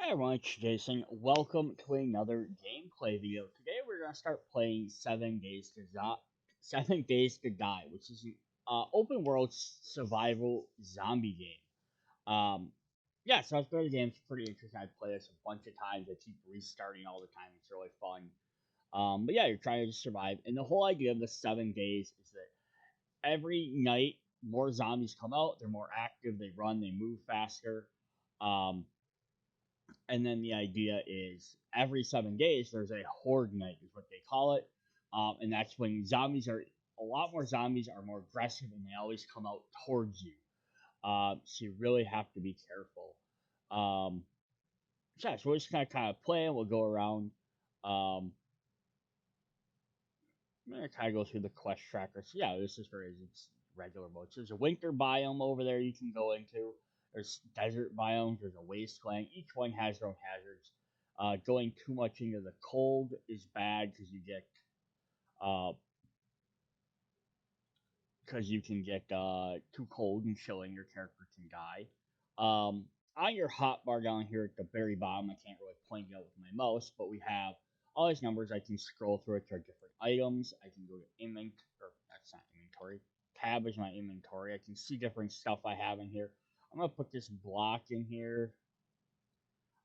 Hi everyone, it's Jason. Welcome to another gameplay video. Today we're gonna start playing 7 Days to Die, which is an open world survival zombie game. So I started the game. It's pretty interesting. I play this a bunch of times. I keep restarting all the time. It's really fun. But yeah, you're trying to survive, and the whole idea of the 7 days is that every night more zombies come out. They're more active. They run. They move faster. Um, and then the idea is every 7 days there's a horde night is what they call it, and that's when zombies are a lot more zombies are more aggressive and they always come out towards you. So you really have to be careful. So we're just kind of playing. We'll go around. Um, I'm gonna kind of go through the quest tracker. So yeah, this is for it's regular mode. So there's a winter biome over there you can go into. There's desert biomes. There's a wasteland. Each one has their own hazards. Going too much into the cold is bad uh because you can get too cold and chilling. Your character can die. On your hotbar down here at the very bottom, I can't really point it out with my mouse, but we have all these numbers. I can scroll through it to different items. I can go to inventory, or that's not inventory. Tab is my inventory. I can see different stuff I have in here. I'm gonna put this block in here.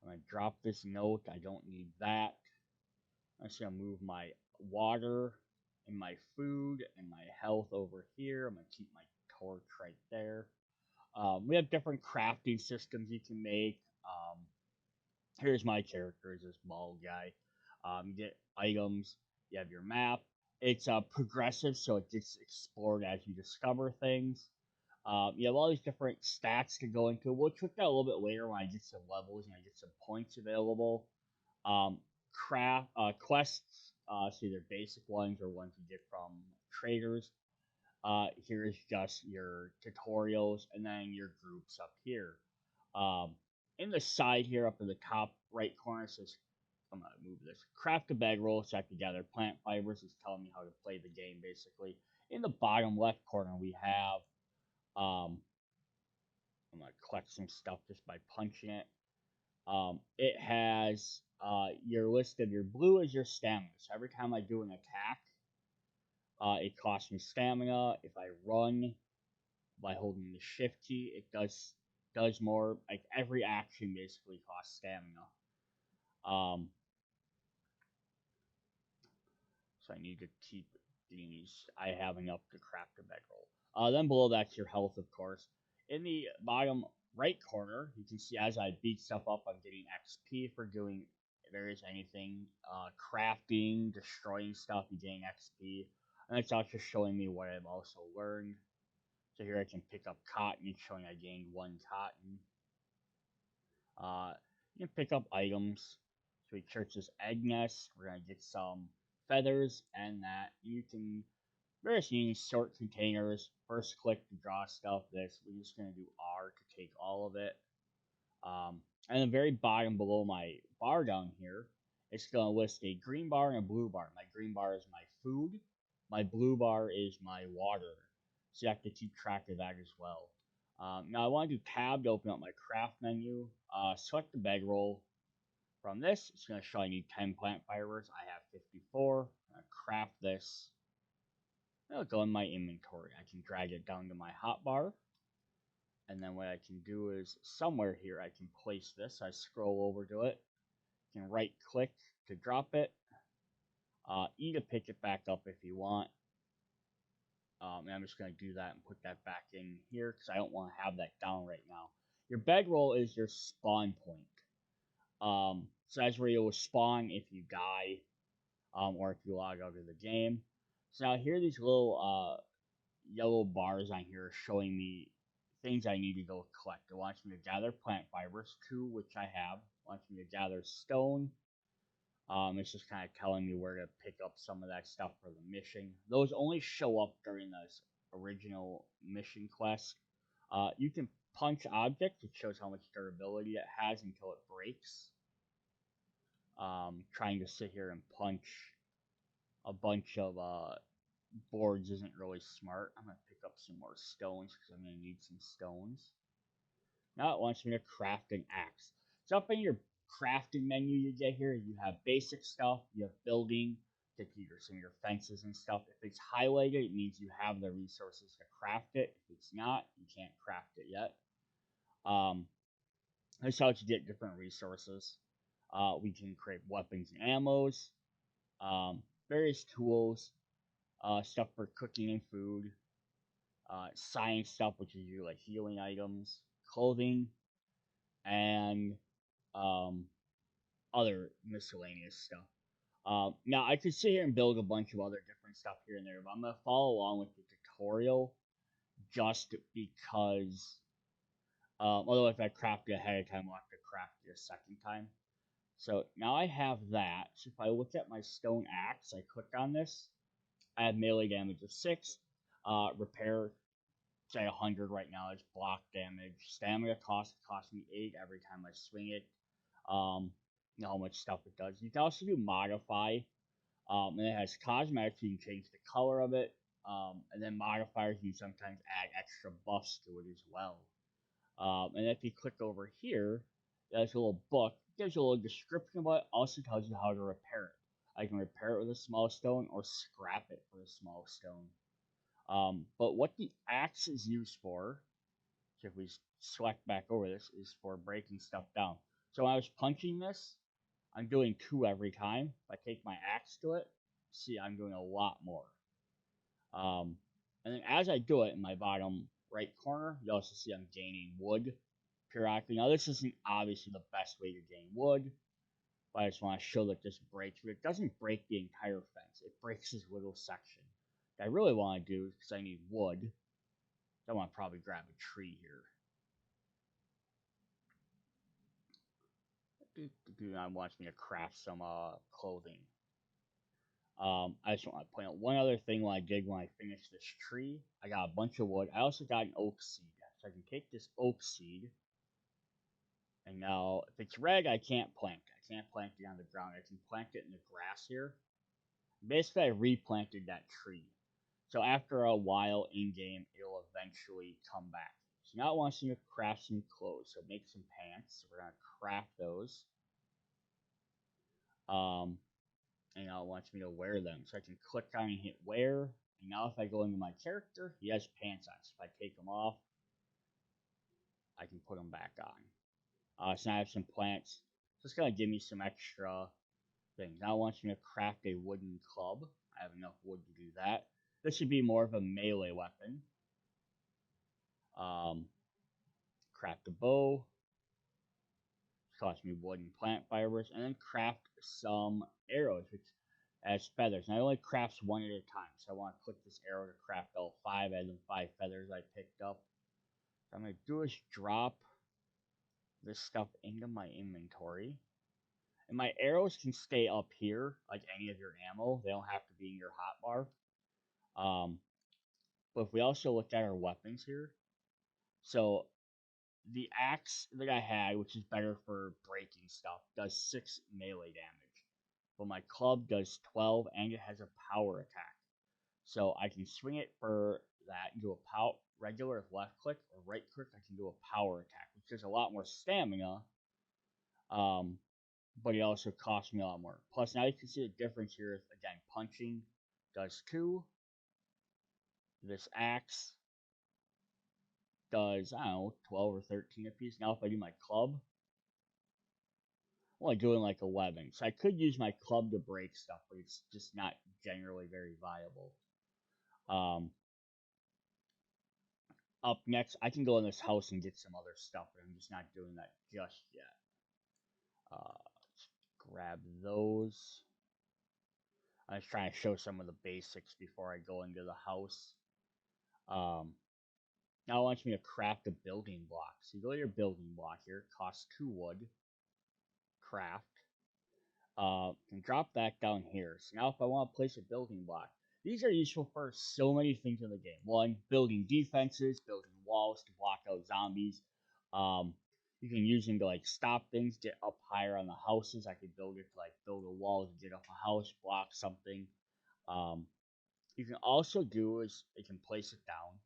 I'm gonna drop this note. I don't need that. I'm just gonna move my water and my food and my health over here. I'm gonna keep my torch right there. We have different crafting systems you can make. Here's my character, is this bald guy. You get items. You have your map. It's progressive, so it gets explored as you discover things. You have all these different stats to go into. We'll check that a little bit later when I get some levels and I get some points available. Um, quests, so either basic ones or ones you get from traders. Here's just your tutorials and then your groups up here. Um, in the side here, up in the top right corner, says, I'm gonna move this. Craft a bedroll, stack together plant fibers. Is telling me how to play the game basically. In the bottom left corner, we have I'm gonna collect some stuff just by punching it. It has your list of your blue is your stamina. So every time I do an attack, it costs me stamina. If I run by holding the shift key, it does more. Like every action basically costs stamina. Um, so I need to keep these. I have enough to craft a bedroll. Then below that's your health, of course. In the bottom right corner, you can see as I beat stuff up, I'm getting XP for doing various anything, crafting, destroying stuff, you gain XP. And it's also showing me what I've also learned. So here I can pick up cotton, it's showing I gained 1 cotton. You can pick up items. So we search this egg nest. We're gonna get some feathers and that. You can various things, sort containers. First click to draw stuff. This we're just gonna do R to take all of it. And the very bottom below my bar down here, it's gonna list a green bar and a blue bar. My green bar is my food. My blue bar is my water. So you have to keep track of that as well. Now I want to do tab to open up my craft menu. Select the bedroll. From this, it's going to show I need 10 plant fibers. I have 54. I'm going to craft this. It'll go in my inventory. I can drag it down to my hotbar. And then what I can do is somewhere here I can place this. I scroll over to it. You can right click to drop it. E to pick it back up if you want. And I'm just going to do that and put that back in here because I don't want to have that down right now. Your bedroll is your spawn point. So that's where you'll spawn if you die, or if you log out of the game. So now here are these little yellow bars on here showing me things I need to go collect. It wants me to gather plant fibers, 2 which I have. It wants me to gather stone. It's just kind of telling me where to pick up some of that stuff for the mission. Those only show up during this original mission quest. You can punch objects. It shows how much durability it has until it breaks. Trying to sit here and punch a bunch of boards isn't really smart. I'm going to pick up some more stones because I'm going to need some stones. Now it wants me to craft an axe. So up in your crafting menu you get here. You have basic stuff, you have building, to do some of your fences and stuff. If it's highlighted, it means you have the resources to craft it. If it's not, you can't craft it yet. That's how to get different resources. We can create weapons and ammos, various tools, stuff for cooking and food, science stuff, which is usually like healing items, clothing, and um, other miscellaneous stuff. Now, I could sit here and build a bunch of other different stuff here and there, but I'm going to follow along with the tutorial just because, although if I craft it ahead of time, I'll have to craft it a second time. So now I have that. So if I look at my stone axe, I click on this, I have melee damage of 6, repair, say 100 right now, it's block damage, stamina cost me 8 every time I swing it. You know how much stuff it does. You can also do modify, and it has cosmetics, you can change the color of it, and then modifiers, you sometimes add extra buffs to it as well. And if you click over here, there's a little book, it gives you a little description about it, also tells you how to repair it. I can repair it with a small stone or scrap it for a small stone. But what the axe is used for, so if we select back over this, is for breaking stuff down. So when I was punching this, I'm doing 2 every time. If I take my axe to it, see I'm doing a lot more. And then as I do it in my bottom right corner, you also see I'm gaining wood periodically. Now this isn't obviously the best way to gain wood, but I just want to show that this breaks. But it doesn't break the entire fence. It breaks this little section. What I really want to do, because I need wood, I want to probably grab a tree here. I wants me to craft some clothing. I just want to point out one other thing when I did when I finished this tree. I got a bunch of wood. I also got an oak seed. So I can take this oak seed, and now if it's red, I can't plant it. I can't plant it on the ground. I can plant it in the grass here. Basically, I replanted that tree. So after a while in game, it'll eventually come back. So now it wants me to craft some clothes. So make some pants. So we're gonna craft those. And now it wants me to wear them. So I can click on and hit wear. And now if I go into my character, he has pants on. So if I take them off, I can put them back on. So now I have some plants. So it's gonna give me some extra things. Now it wants me to craft a wooden club. I have enough wood to do that. This should be more of a melee weapon. Craft a bow. Cost me wood and plant fibers, and then craft some arrows, which as feathers. And I only craft one at a time, so I want to click this arrow to craft all 5, add them 5 feathers I picked up. So I'm going to do is drop this stuff into my inventory. And my arrows can stay up here, like any of your ammo. They don't have to be in your hotbar. But if we also look at our weapons here, so the axe that I had, which is better for breaking stuff, does 6 melee damage. But my club does 12 and it has a power attack. So I can swing it for that and do a regular left click or right click. I can do a power attack, which does a lot more stamina. But it also costs me a lot more. Plus, now you can see the difference here. Again, punching does 2. This axe does, I don't know, 12 or 13 apiece. Now if I do my club, I'm only doing like 11. So I could use my club to break stuff, but it's just not generally very viable. Up next, I can go in this house and get some other stuff, but I'm just not doing that just yet. Let's grab those. I was trying to show some of the basics before I go into the house. Now it wants me to craft a building block. So you go to your building block here, costs 2 wood, craft. And drop that down here. So now if I want to place a building block, these are useful for so many things in the game. One, building defenses, building walls to block out zombies. You can use them to like stop things, get up higher on the houses. I could build it to like build a wall to get up a house, block something. You can also do is you can place it down.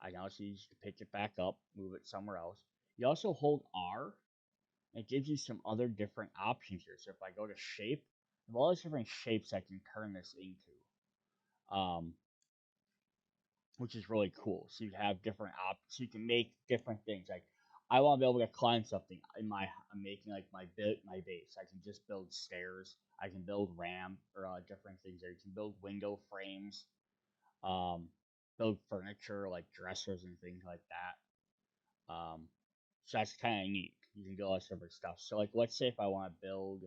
I can also use to pick it back up, move it somewhere else. You also hold R, It gives you some other different options here. So if I go to shape, I have all these different shapes I can turn this into, which is really cool. So you have different options. So you can make different things. Like I want to be able to climb something. I'm making like my base. I can just build stairs. I can build ramp or different things there. You can build window frames, um, build furniture like dressers and things like that. So that's kind of neat. You can do all this different stuff. So like, let's say if I want to build,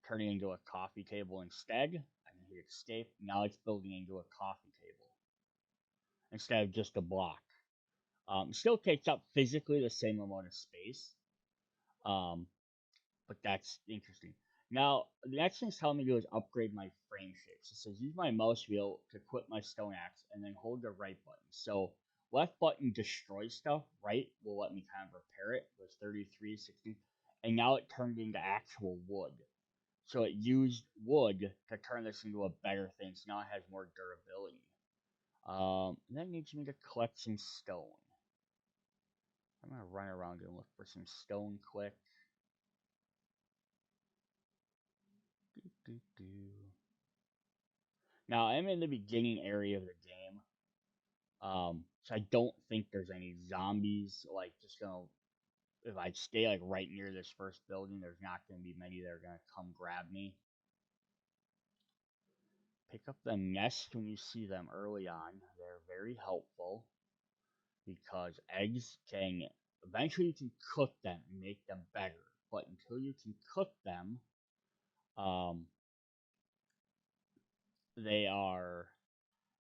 turning into a coffee table instead, I can hit escape. Now it's building into a coffee table instead of just a block. Still takes up physically the same amount of space, um, but that's interesting. Now, the next thing it's telling me to do is upgrade my frame shapes. It says use my mouse wheel to equip my stone axe and then hold the right button. So left button destroys stuff, right will let me kind of repair it. It was 33, 60, and now it turned into actual wood. So it used wood to turn this into a better thing. So now it has more durability. That needs me to collect some stone. I'm gonna run around and look for some stone quick. Now I'm in the beginning area of the game, so I don't think there's any zombies. Like just gonna, if I stay like right near this first building, there's not gonna be many that are gonna come grab me. Pick up the nest when you see them early on. They're very helpful because eggs can eventually you can cook them and make them better. But until you can cook them, um, they are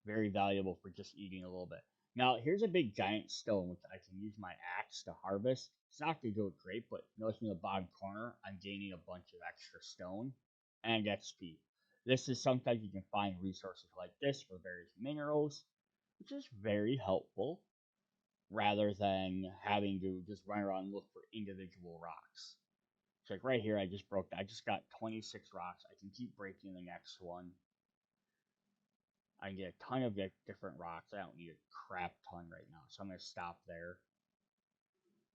very valuable for just eating a little bit. Now, here's a big giant stone which I can use my axe to harvest. It's not going to do it great, but notice in the bottom corner, I'm gaining a bunch of extra stone and XP. This is sometimes you can find resources like this for various minerals, which is very helpful rather than having to just run around and look for individual rocks. So like right here, I just got 26 rocks. I can keep breaking the next one. I can get a ton of different rocks. I don't need a crap ton right now, so I'm going to stop there.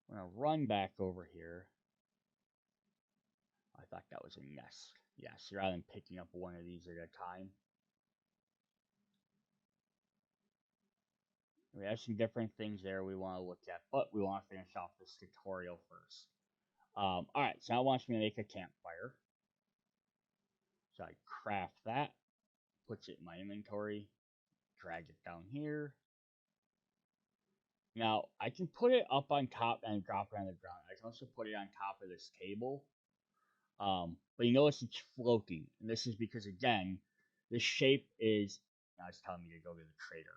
I'm going to run back over here. I thought that was a nest. Yes, rather than picking up one of these at a time. We have some different things there we want to look at, but we want to finish off this tutorial first. Alright, so now it wants me to make a campfire. So I craft that, puts it in my inventory, drag it down here. Now, I can put it up on top and drop it on the ground. I can also put it on top of this table. But you notice it's floating. And this is because, again, the shape is. Now it's telling me to go to the trader.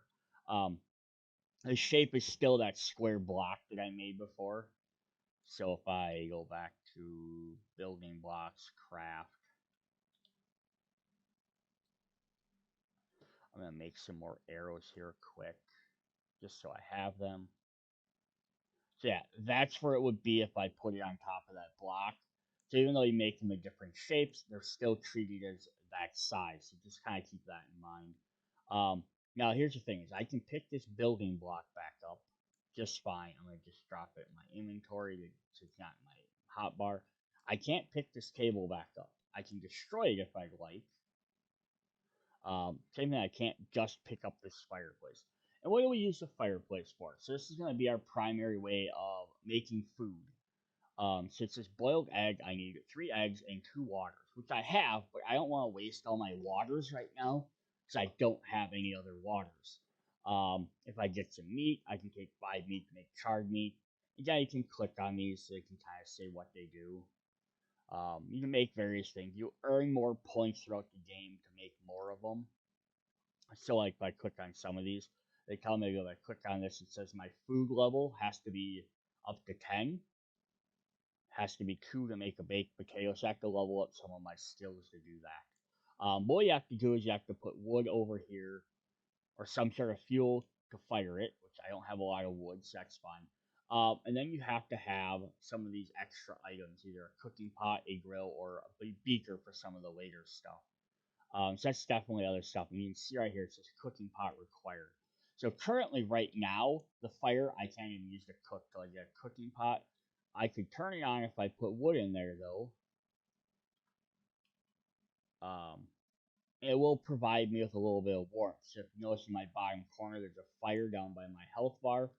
Um, the shape is still that square block that I made before. So if I go back to building blocks, craft, I'm going to make some more arrows here quick, just so I have them. So yeah, that's where it would be if I put it on top of that block. So even though you make them in different shapes, they're still treated as that size. So just kind of keep that in mind. Now here's the thing: is I can pick this building block back up just fine. I'm gonna just drop it in my inventory so it's not in my hotbar. I can't pick this table back up. I can destroy it if I'd like. Same thing, I can't just pick up this fireplace. And what do we use the fireplace for? So this is going to be our primary way of making food. So it says boiled egg, I need 3 eggs and 2 waters, which I have, but I don't want to waste all my waters right now because I don't have any other waters. If I get some meat, I can take 5 meat to make charred meat. Again, you can click on these so you can kind of say what they do. You can make various things. You earn more points throughout the game to make more of them. So like if I click on some of these, they tell me if I click on this, it says my food level has to be up to 10. Has to be 2 to make a baked potato. So I have to level up some of my skills to do that. What you have to do is you have to put wood over here or some sort of fuel to fire it, which I don't have a lot of wood, so that's fine. And then you have to have some of these extra items, either a cooking pot, a grill, or a beaker for some of the later stuff. So that's definitely other stuff. And you can see right here, it says cooking pot required. So currently, right now, the fire I can't even use to cook till I get a cooking pot. I could turn it on if I put wood in there though. Um, it will provide me with a little bit of warmth. So if you notice in my bottom corner, there's a fire down by my health bar,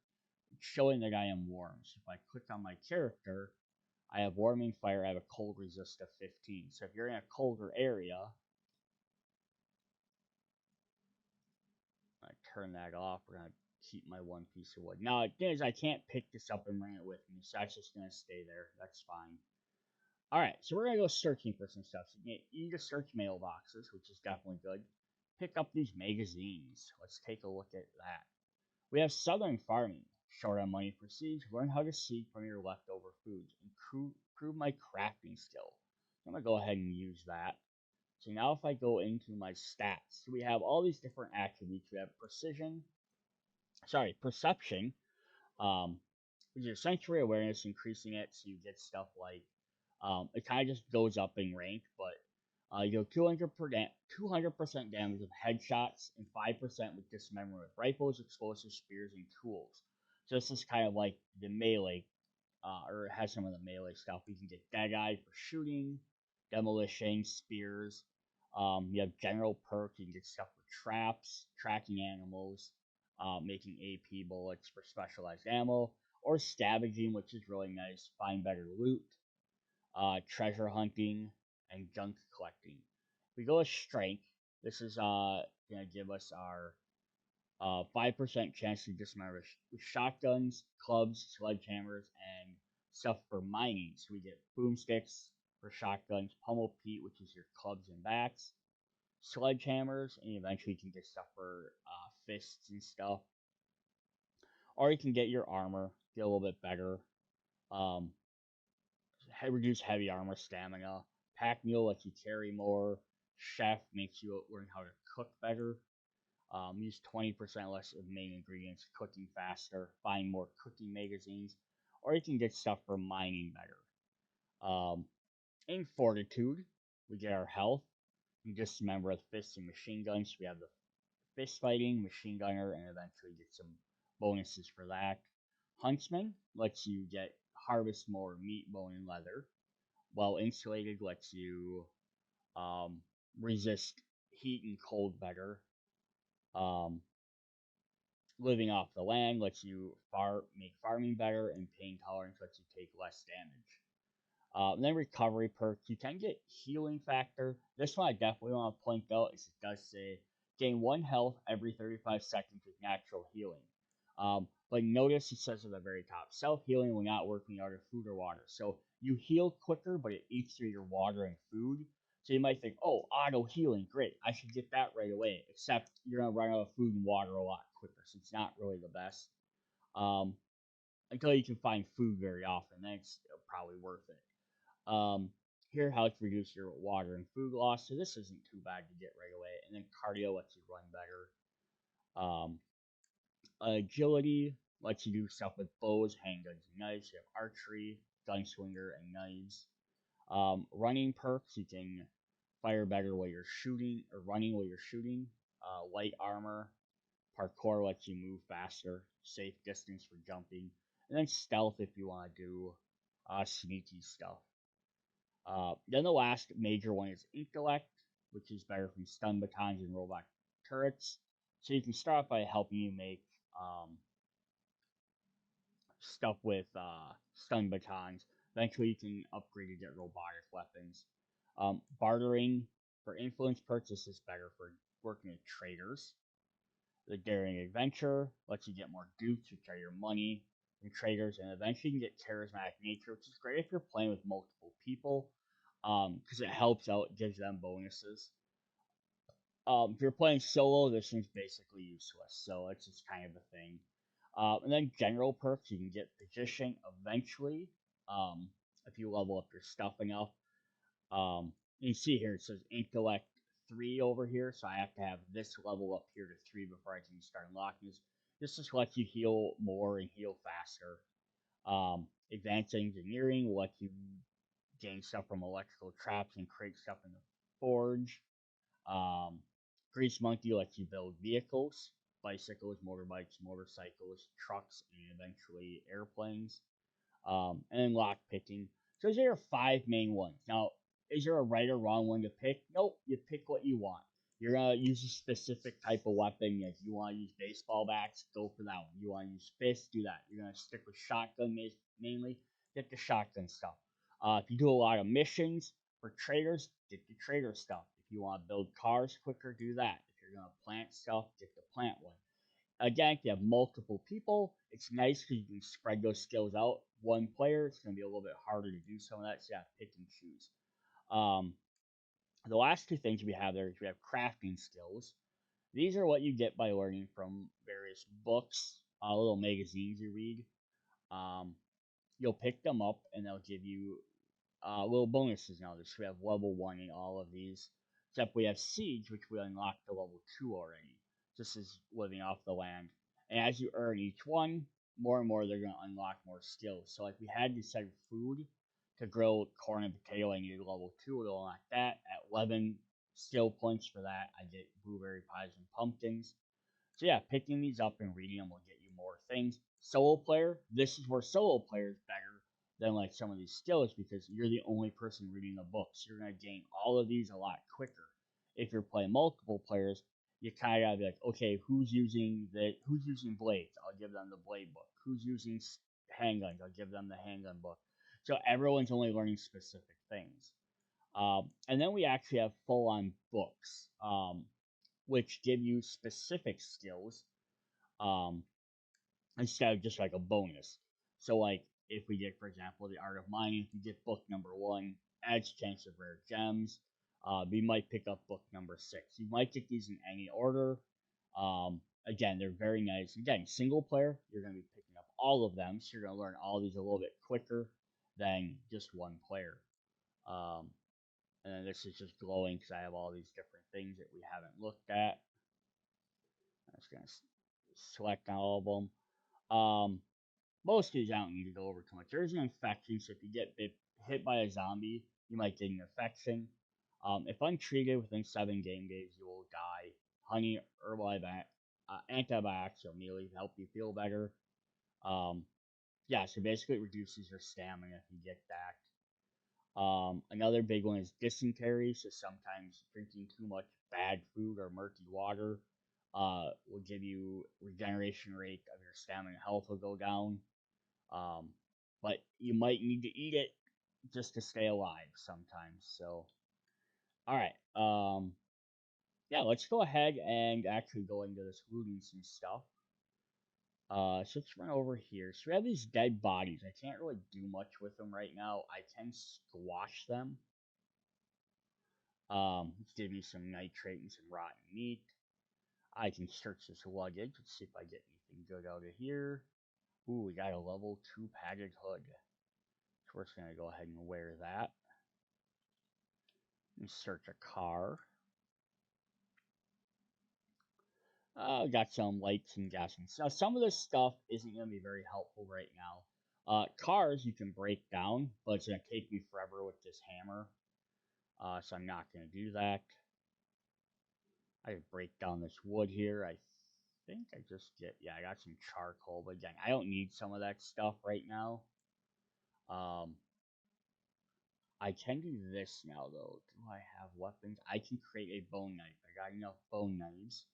showing that I am warm. So if I click on my character, I have warming fire. I have a cold resist of 15. So if you're in a colder area, I turn that off. We're gonna keep my one piece of wood. Now, the thing is, I can't pick this up and bring it with me, so that's just gonna stay there. That's fine. All right, so we're gonna go searching for some stuff. So you can just search mailboxes, which is definitely good. Pick up these magazines. Let's take a look at that. We have Southern Farming. Short on money for seeds. Learn how to seed from your leftover foods. Improve my crafting skill. I'm gonna go ahead and use that. So now if I go into my stats, we have all these different attributes. We have perception, um, which is sensory awareness, increasing it so you get stuff like, it kind of just goes up in rank, but you go 200% damage with headshots and 5% with dismemberment with rifles, explosives, spears, and tools. So this is kind of like the melee, or it has some of the melee stuff. You can get Dead Eye for shooting, demolition, spears. You have general perk. You can get stuff for traps, tracking animals, making AP bullets for specialized ammo, or scavenging, which is really nice. Find better loot, treasure hunting, and junk collecting. If we go with strength, this is gonna give us our 5% chance to dismember with shotguns, clubs, sledgehammers, and stuff for mining. So we get boomsticks for shotguns, pummel peat, which is your clubs and bats, sledgehammers, and eventually you can get stuff for fists and stuff. Or you can get your armor, get a little bit better. Um, Reduce heavy armor stamina. Pack mule lets you carry more. Chef makes you learn how to cook better. Use 20% less of main ingredients, cooking faster, find more cooking magazines, or you can get stuff for mining better. In Fortitude, we get our health. You just remember with fists and machine guns, we have the fist fighting, machine gunner, and eventually get some bonuses for that. Huntsman lets you get harvest more meat, bone, and leather. While insulated lets you um, resist heat and cold better. Um, Living off the land lets you make farming better, and pain tolerance lets you take less damage. And then recovery perks, you can get healing factor. This one I definitely want to point out is it does say gain 1 health every 35 seconds with natural healing. But notice it says at the very top, self healing will not work when you're out of food or water. So you heal quicker, but it eats through your water and food. So you might think, oh, auto healing, great, I should get that right away. Except you're gonna run out of food and water a lot quicker, so it's not really the best. Um, until you can find food very often, then it's probably worth it. Um, Here helps reduce your water and food loss, so this isn't too bad to get right away. And then cardio lets you run better. Um, Agility lets you do stuff with bows, handguns, and knives. You have archery, gunslinger, and knives. Running perks, you can fire better while you're shooting or running while you're shooting. Light armor, parkour lets you move faster. Safe distance for jumping, and then stealth if you want to do sneaky stuff. Then the last major one is intellect, which is better from stun batons and robot turrets. So you can start off by helping you make stuff with stun batons. Eventually, you can upgrade to get robotic weapons. Bartering for influence perks is better for working with traders. The daring adventure lets you get more dupes, which are your money, from traders, and eventually you can get charismatic nature, which is great if you're playing with multiple people, because it helps out, gives them bonuses. If you're playing solo, this one's basically useless, so it's just kind of a thing. And then general perks, you can get position eventually, if you level up your stuff enough. You see here it says intellect 3 over here, so I have to have this level up here to 3 before I can start unlocking this. This just lets you heal more and heal faster. Advanced engineering will let you gain stuff from electrical traps and create stuff in the forge. Um, Grease Monkey lets you build vehicles, bicycles, motorbikes, motorcycles, trucks, and eventually airplanes. and then lock picking. So those are your five main ones. Now, is there a right or wrong one to pick? Nope, you pick what you want. You're gonna use a specific type of weapon. Like you want to use baseball bats, go for that one. You want to use fists, do that. You're gonna stick with shotgun mainly, get the shotgun stuff. If you do a lot of missions for traders, get the trader stuff. If you want to build cars quicker, do that. If you're gonna plant stuff, get the plant one. Again, if you have multiple people, it's nice because you can spread those skills out. One player, it's going to be a little bit harder to do some of that, so you have to pick and choose. Um, the last two things we have there is we have crafting skills. These are what you get by learning from various books, little magazines you read. Um, you'll pick them up and they'll give you little bonuses now. This we have level 1 in all of these. Except we have Siege, which we unlocked to level 2 already. This is living off the land. And as you earn each one, more and more they're going to unlock more skills. So like we had to set food to grow corn and potato, I needed level 2 to unlock that. At 11 skill points for that, I get blueberry pies and pumpkins. So yeah, picking these up and reading them will get you more things. Solo player, this is where solo player is better than like some of these skills because you're the only person reading the books. You're gonna gain all of these a lot quicker. If you're playing multiple players, you kind of gotta be like, okay, who's using blades? I'll give them the blade book. Who's using handguns? I'll give them the handgun book. So everyone's only learning specific things. And then we actually have full on books. Which give you specific skills um, instead of just like a bonus. So, like, if we get, for example, the art of mining, if you get book number 1, adds chance of rare gems. We might pick up book number 6. You might get these in any order. Again, they're very nice. Again, single player, you're going to be picking up all of them, so you're going to learn all these a little bit quicker than just one player. Um, and then this is just glowing because I have all these different things that we haven't looked at. I'm just gonna select all of them. Most of these I don't need to go over too much. There's an infection, so if you get hit by a zombie, you might get an infection. If untreated within 7 game days, you will die. Honey, herbal antibiotics will immediately help you feel better. Um, yeah, so basically it reduces your stamina if you get that. Another big one is dysentery. So sometimes drinking too much bad food or murky water will give you regeneration rate of your stamina health will go down. Um, but you might need to eat it just to stay alive sometimes. So, all right. Yeah, let's go ahead and actually go into this looting some stuff. So let's run over here. So we have these dead bodies. I can't really do much with them right now. I can squash them. Let's give me some nitrate and some rotten meat. I can search this luggage. Let's see if I get anything good out of here. Ooh, we got a level 2 padded hood. So we're just gonna go ahead and wear that. And search a car. Got some lights and gas. Now, some of this stuff isn't gonna be very helpful right now. Cars you can break down, but it's gonna take me forever with this hammer. So I'm not gonna do that. I can break down this wood here. I think I just get, yeah, I got some charcoal, but again, I don't need some of that stuff right now. Um, I can do this now, though. Do I have weapons? I can create a bone knife. I got enough bone knives.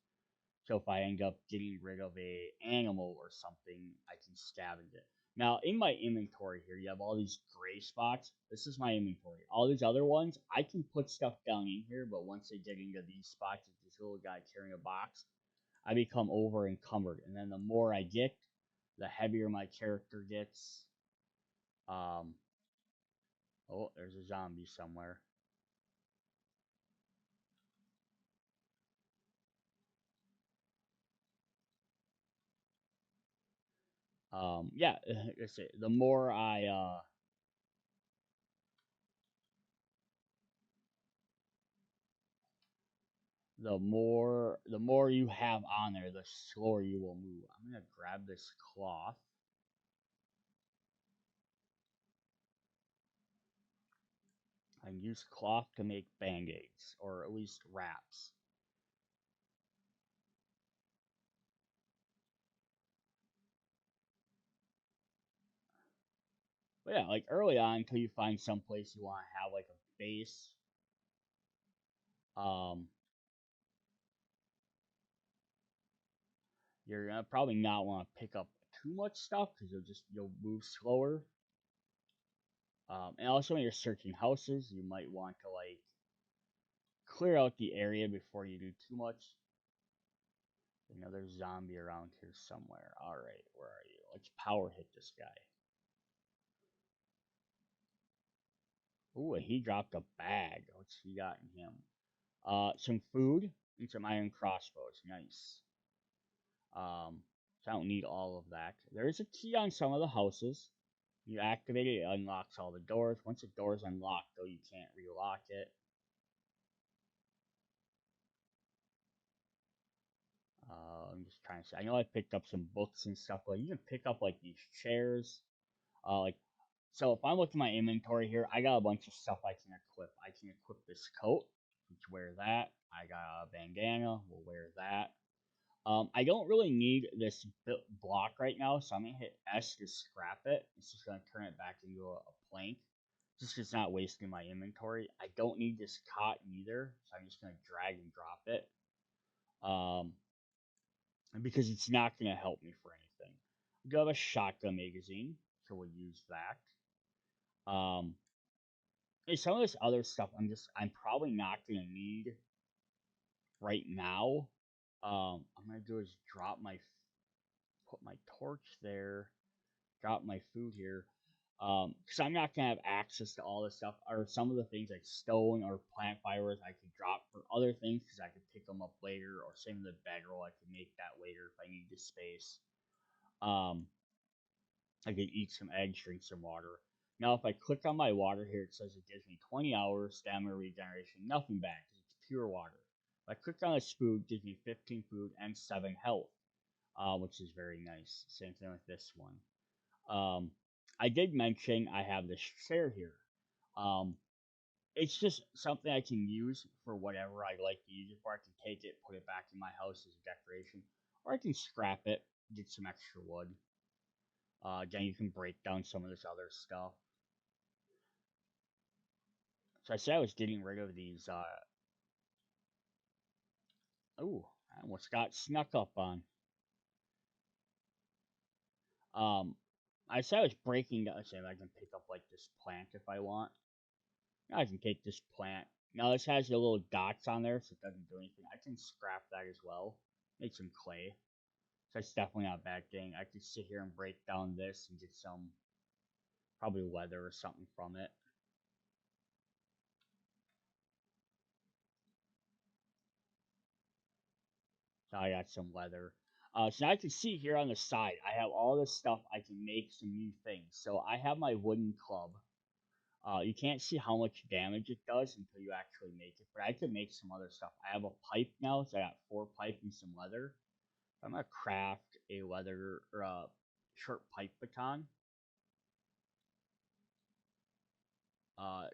So if I end up getting rid of a animal or something, I can scavenge it. Now, in my inventory here, you have all these gray spots. This is my inventory. All these other ones, I can put stuff down in here, but once they get into these spots, it's this little guy carrying a box. I become over encumbered, and then the more I get, the heavier my character gets. Um, oh, there's a zombie somewhere. Yeah, let's see. The more the more you have on there, the slower you will move. I'm gonna grab this cloth. And use cloth to make band-aids, or at least wraps. But yeah, like early on, until you find some place you want to have like a base, um, you're gonna probably not want to pick up too much stuff because you'll move slower. And also when you're searching houses, you might want to like clear out the area before you do too much. Another zombie around here somewhere. Alright, where are you? Let's power hit this guy. Ooh, he dropped a bag. What's he got in him? Some food and some iron crossbows. Nice. So I don't need all of that. There is a key on some of the houses. You activate it, it unlocks all the doors. Once the door is unlocked, though, you can't relock it. I'm just trying to say. I know I picked up some books and stuff, but you can pick up like these chairs. Like so, if I look at my inventory here, I got a bunch of stuff I can equip. I can equip this coat, which wear that. I got a bandana, we'll wear that. I don't really need this block right now, so I'm gonna hit S to scrap it. It's just gonna turn it back into a plank. Just it's not wasting my inventory. I don't need this cot either, so I'm just gonna drag and drop it. Um, because it's not gonna help me for anything. We do have a shotgun magazine, so we'll use that. And some of this other stuff I'm probably not gonna need right now. I'm gonna do is put my torch there, drop my food here. Because I'm not gonna have access to all this stuff, or some of the things like stone or plant fibers I could drop for other things because I could pick them up later, or same with the bedroll I could make that later if I need the space. Um, I could eat some eggs, drink some water. Now, if I click on my water here, it says it gives me 20 hours stamina regeneration, nothing bad because it's pure water. If I click on this food, it gives me 15 food and 7 health, which is very nice. Same thing with this one. Um, I did mention I have this chair here. Um, it's just something I can use for whatever I like to use it for. I can take it, put it back in my house as a decoration, or I can scrap it, get some extra wood. Again, you can break down some of this other stuff. So I said I was getting rid of these. Oh, I almost got snuck up on. Um, I said I was breaking down. I said I can pick up like this plant if I want. I can take this plant. Now this has the little dots on there, so it doesn't do anything. I can scrap that as well. Make some clay. So it's definitely not a bad thing. I could sit here and break down this and get some probably leather or something from it. So I got some leather. So now I can see here on the side, I have all this stuff. I can make some new things. So I have my wooden club. You can't see how much damage it does until you actually make it, but I could make some other stuff. I have a pipe now, so I got 4 pipe and some leather. I'm gonna craft a leather or a short pipe baton.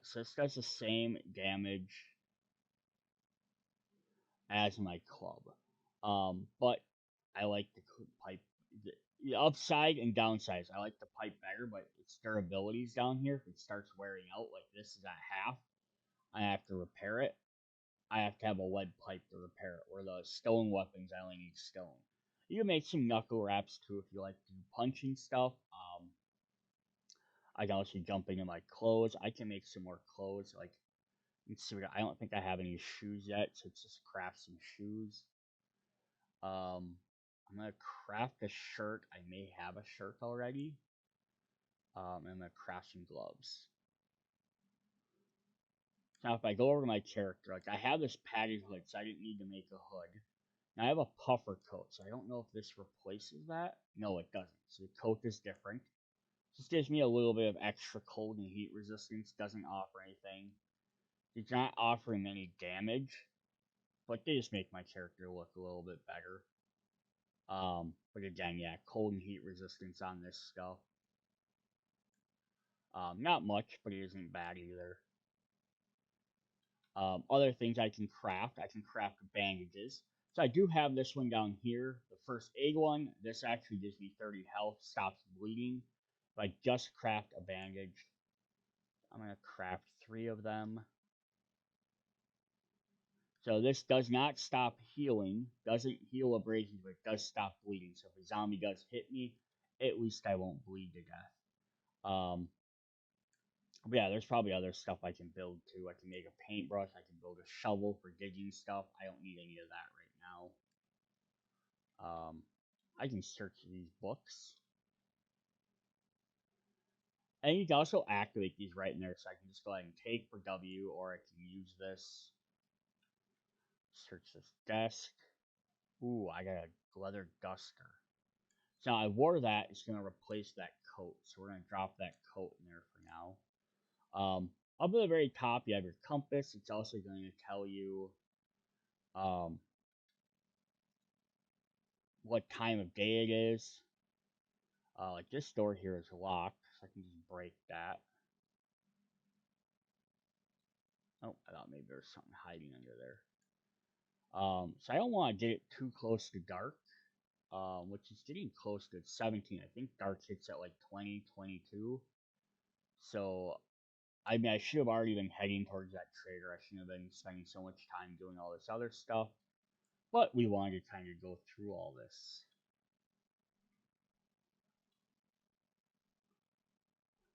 So this does the same damage as my club. But I like the pipe. The upside and downsides. I like the pipe better, but its durability's down here. If it starts wearing out, like this is at half, I have to repair it. I have to have a lead pipe to repair it. Where the stone weapons, I only need stone. You can make some knuckle wraps too if you like to do punching stuff. I can also jump into my clothes. I can make some more clothes. Like, let's see. I don't think I have any shoes yet, so let's just craft some shoes. I'm gonna craft a shirt. I may have a shirt already. I'm gonna craft some gloves. Now, if I go over to my character, like I have this padded hood, so I didn't need to make a hood. Now I have a puffer coat, so I don't know if this replaces that. No, it doesn't. So the coat is different. Just gives me a little bit of extra cold and heat resistance. Doesn't offer anything. It's not offering any damage, but they just make my character look a little bit better. But again, yeah, cold and heat resistance on this stuff. Not much, but it isn't bad either. Other things I can craft bandages. So I do have this one down here, the first aid one. This actually gives me 30 health, stops bleeding, If I just craft a bandage, I'm gonna craft 3 of them. So this does not stop healing, doesn't heal abrasions, but it does stop bleeding. So if a zombie does hit me, at least I won't bleed to death. But yeah, there's probably other stuff I can build too. I can make a paintbrush, I can build a shovel for digging stuff. I don't need any of that right now. I can search these books. And you can also activate these right in there, so I can just go ahead and take for W, or I can use this. Search this desk. Ooh, I got a leather duster. So now I wore that, it's going to replace that coat. So we're going to drop that coat in there for now. Up at the very top, you have your compass. It's also going to tell you um, what time of day it is. Like this door here is locked, so I can just break that. Oh, I thought maybe there's something hiding under there. So I don't want to get it too close to dark, which is getting close to 17. I think dark hits at like 20, 22. So, I mean, I should have already been heading towards that trader. I shouldn't have been spending so much time doing all this other stuff. But we wanted to kind of go through all this.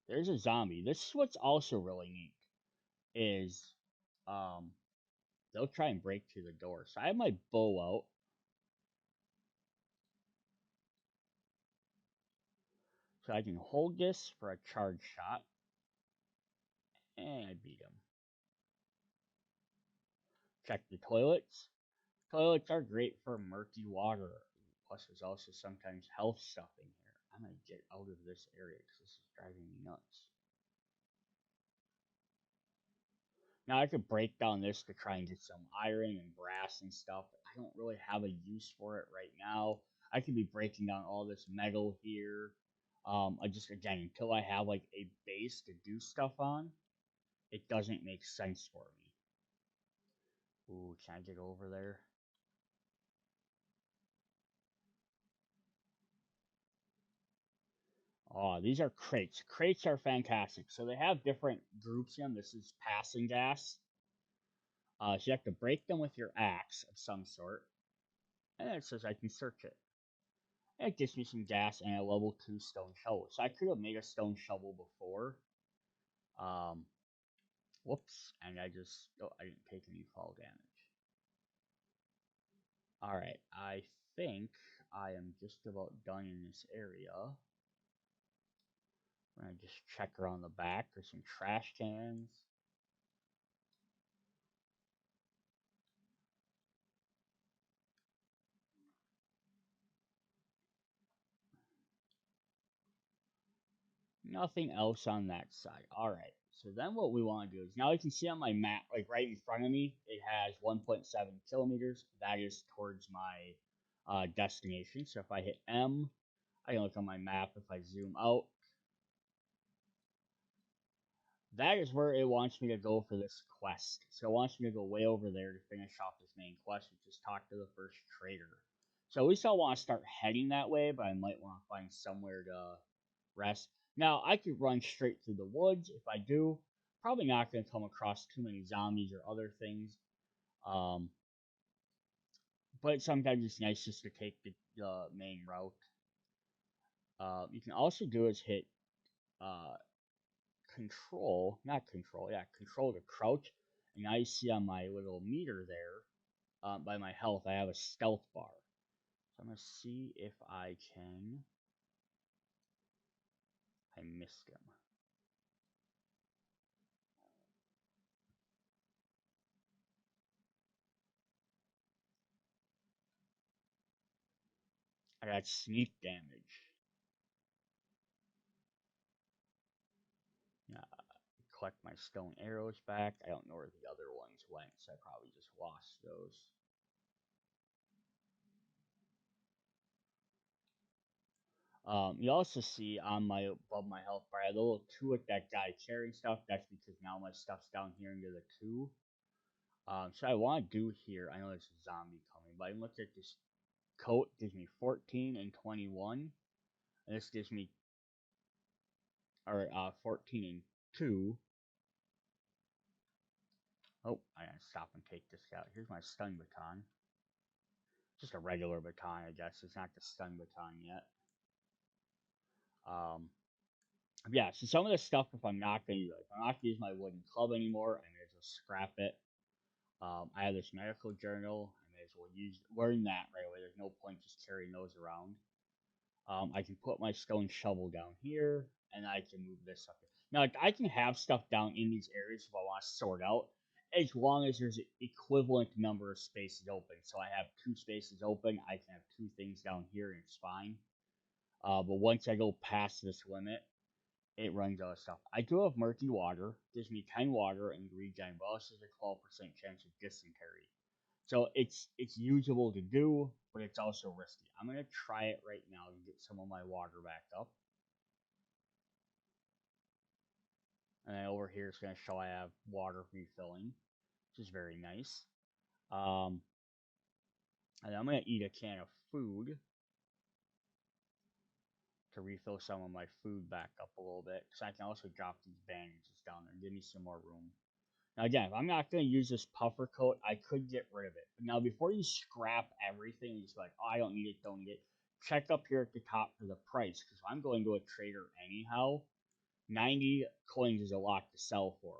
There's a zombie. This is what's also really neat is um they'll try and break through the door. So I have my bow out. So I can hold this for a charge shot. And I beat him. Check the toilets. Toilets are great for murky water. Plus, there's also sometimes health stuff in here. I'm gonna get out of this area because this is driving me nuts. Now I could break down this to try and get some iron and brass and stuff. But I don't really have a use for it right now. I could be breaking down all this metal here. I just again until I have like a base to do stuff on, it doesn't make sense for me. Ooh, can I get over there? Oh, these are crates. Crates are fantastic. So they have different groups in them. This is passing gas. So you have to break them with your axe of some sort. And it says I can search it. And it gives me some gas and a level 2 stone shovel. So I could have made a stone shovel before. Um, whoops. And I didn't take any fall damage. Alright, I think I am just about done in this area. I'm gonna just check around the back for some trash cans. Nothing else on that side. Alright, so then what we want to do is, now you can see on my map, like right in front of me, it has 1.7 kilometers. That is towards my destination. So if I hit M, I can look on my map. If I zoom out, that is where it wants me to go for this quest. So it wants me to go way over there to finish off this main quest, which is talk to the first trader. So at least I want to start heading that way, but I might want to find somewhere to rest. Now, I could run straight through the woods. If I do, probably not going to come across too many zombies or other things. Um, but sometimes it's nice just to take the main route. You can also do is hit uh, control, not control, yeah, control to crouch. And now you see on my little meter there, by my health, I have a stealth bar. So I'm going to see if I can. I missed him. I got sneak damage. Yeah, collect my stone arrows back. I don't know where the other ones went, so I probably just lost those. You also see on my above my health bar, I have a little 2 with that guy carrying stuff. That's because now my stuff's down here into the 2. So I want to do here. I know there's a zombie coming, but I look at this coat. Gives me 14 and 21, and this gives me or 14 and 2. Oh, I gotta stop and take this out. Here's my stun baton. Just a regular baton, I guess. It's not the stun baton yet. Um, yeah, so some of the stuff, if I'm not gonna use it, if I'm not gonna use my wooden club anymore, I may as well scrap it. I have this medical journal. I may as well learn that right away. There's no point just carrying those around. I can put my stone shovel down here, and I can move this up here. Now, like, I can have stuff down in these areas if I want to sort out, as long as there's an equivalent number of spaces open. So I have 2 spaces open, I can have 2 things down here, and it's fine. But once I go past this limit, it runs out of stuff. I do have murky water, gives me 10 water and regen, but also has a 12% chance of dysentery. So it's usable to do, but it's also risky. I'm gonna try it right now to get some of my water back up. And then over here it's gonna show I have water refilling, which is very nice. Um, and I'm gonna eat a can of food to refill some of my food back up a little bit, because I can also drop these bandages down there and give me some more room. Now again, if I'm not going to use this puffer coat, I could get rid of it. But now before you scrap everything, you just be like, oh, I don't need it, don't need it. Check up here at the top for the price, because I'm going to a trader anyhow. 90 coins is a lot to sell for.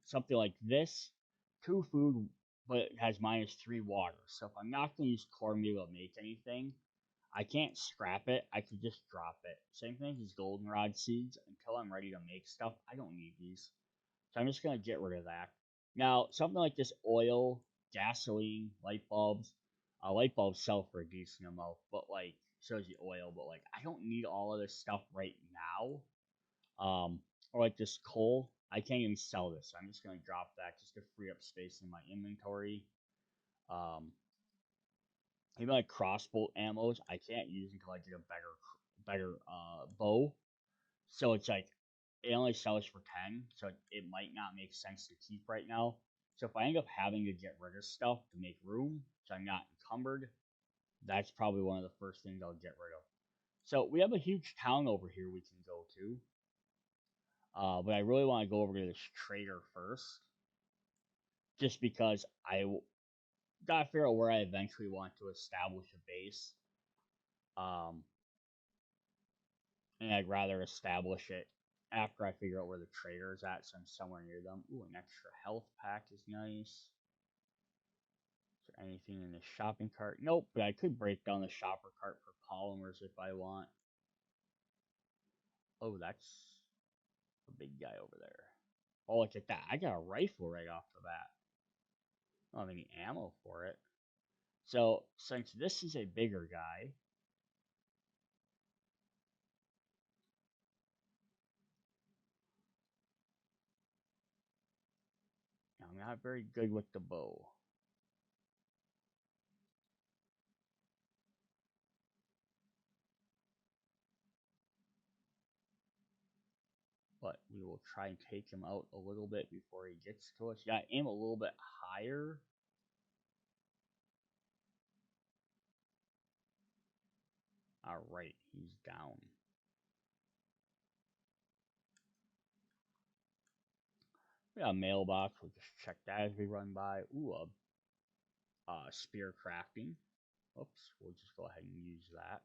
Something like this, 2 food, but it has -3 water. So if I'm not going to use cornmeal to make anything, I can't scrap it. I could just drop it. Same thing as goldenrod seeds. Until I'm ready to make stuff, I don't need these. So I'm just going to get rid of that. Now, something like this oil, gasoline, light bulbs sell for a decent amount, but like, shows you oil, but like, I don't need all of this stuff right now. Or like this coal, I can't even sell this. So I'm just going to drop that just to free up space in my inventory. Um, Even like crossbow ammos, I can't use until I get a better bow. So it's like it only sells for 10, so it might not make sense to keep right now. So if I end up having to get rid of stuff to make room, so I'm not encumbered, that's probably one of the first things I'll get rid of. So we have a huge town over here we can go to, but I really want to go over to this trader first, just because gotta figure out where I eventually want to establish a base. Um, and I'd rather establish it after I figure out where the trader is at, so I'm somewhere near them. Ooh, an extra health pack is nice. Is there anything in the shopping cart? Nope, but I could break down the shopper cart for polymers if I want. Oh, that's a big guy over there. Oh, look at that. I got a rifle right off the bat. I don't have any ammo for it. So, since this is a bigger guy, I'm not very good with the bow. But we will try and take him out a little bit before he gets to us. Yeah, aim a little bit higher. Alright, he's down. We got a mailbox. We'll just check that as we run by. Ooh, spear crafting. Oops, we'll just go ahead and use that.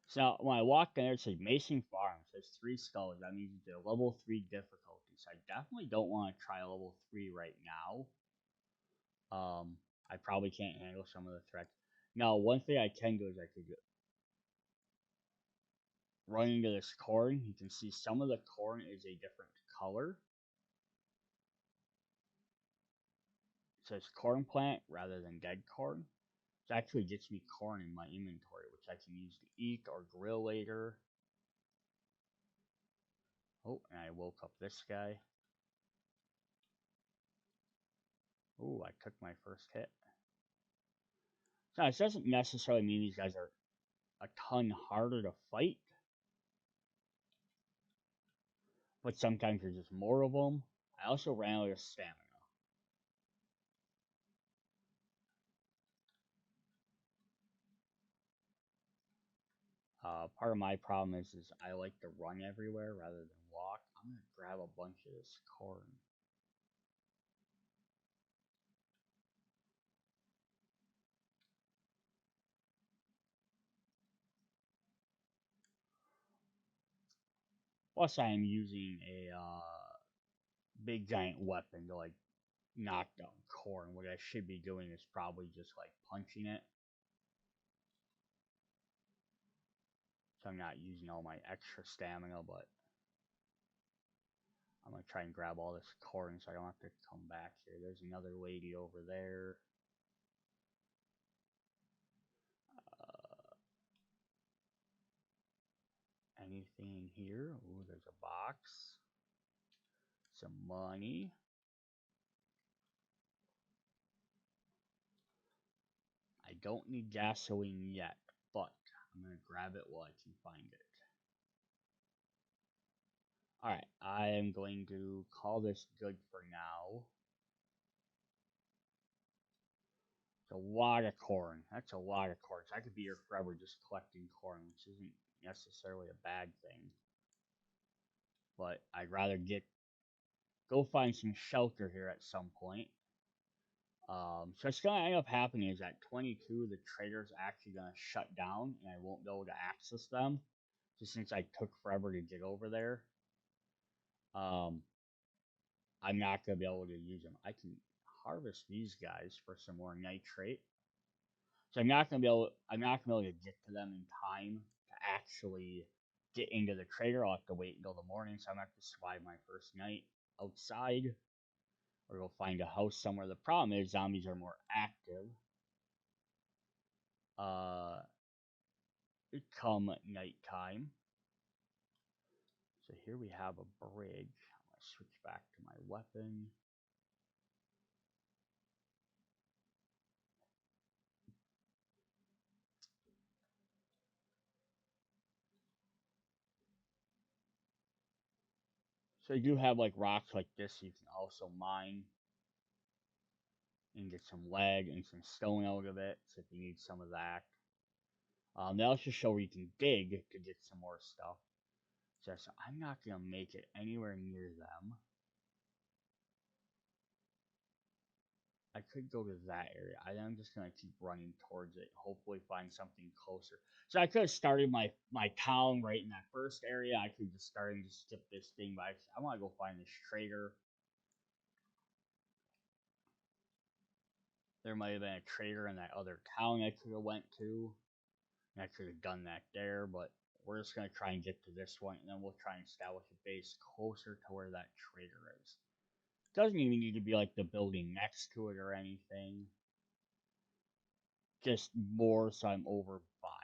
So now, when I walk in there, it says Mason Farms. There's 3 skulls. That means it's a level 3 difficulty. So I definitely don't want to try level 3 right now. I probably can't handle some of the threats. Now, one thing I can do is I could run into this corn. You can see some of the corn is a different color. It says corn plant rather than dead corn. It actually gets me corn in my inventory, which I can use to eat or grill later. Oh, and I woke up this guy. Oh, I took my first hit. Now, this doesn't necessarily mean these guys are a ton harder to fight, but sometimes there's just more of them. I also ran out of stamina. Part of my problem is I like to run everywhere rather than walk. I'm gonna grab a bunch of this corn. Plus, I am using a big giant weapon to like knock down corn. What I should be doing is probably just like punching it. So I'm not using all my extra stamina, but I'm gonna try and grab all this corn so I don't have to come back here. There's another lady over there. Anything in here? Ooh, there's a box. Some money. I don't need gasoline yet, but I'm gonna grab it while I can find it. Alright, I am going to call this good for now. It's a lot of corn. That's a lot of corn. So I could be here forever just collecting corn, which isn't necessarily a bad thing. But I'd rather go find some shelter here at some point. So what's gonna end up happening is at 22, the trader's actually gonna shut down, and I won't be able to access them, just since I took forever to get over there. Um, I'm not gonna be able to use them. I can harvest these guys for some more nitrate. So I'm not gonna be able. I'm not gonna be able to get to them in time to actually get into the trader. I'll have to wait until the morning, so I'm gonna have to survive my first night outside, or go find a house somewhere. The problem is zombies are more active. Come nighttime. So here we have a bridge. I'm gonna switch back to my weapon. So you do have like rocks like this you can also mine and get some lead and some stone out of it. So if you need some of that. They also show where you can dig to get some more stuff. So I'm not gonna make it anywhere near them. I could go to that area. I'm just gonna keep running towards it. Hopefully find something closer. So I could have started my town right in that first area. I could just start and just skip this thing, but I want to go find this trader. There might have been a trader in that other town I could have went to. And I could have done that there, but we're just gonna try and get to this one, and then we'll try and establish a base closer to where that trader is. Doesn't even need to be like the building next to it or anything. Just more so I'm over by it.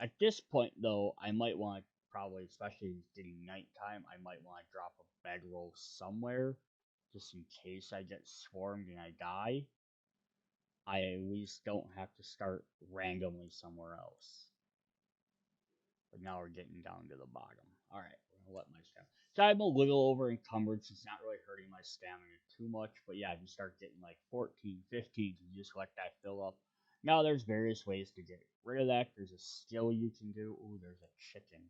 At this point, though, I might want to probably, especially getting nighttime, I might want to drop a bedroll somewhere, just in case I get swarmed and I die. I at least don't have to start randomly somewhere else. But now we're getting down to the bottom. Alright, we're gonna let my stamina. So I'm a little over encumbered, so it's not really hurting my stamina too much. But yeah, if you start getting like 14, 15, you just let that fill up. Now there's various ways to get rid of that. There's a skill you can do. Ooh, there's a chicken.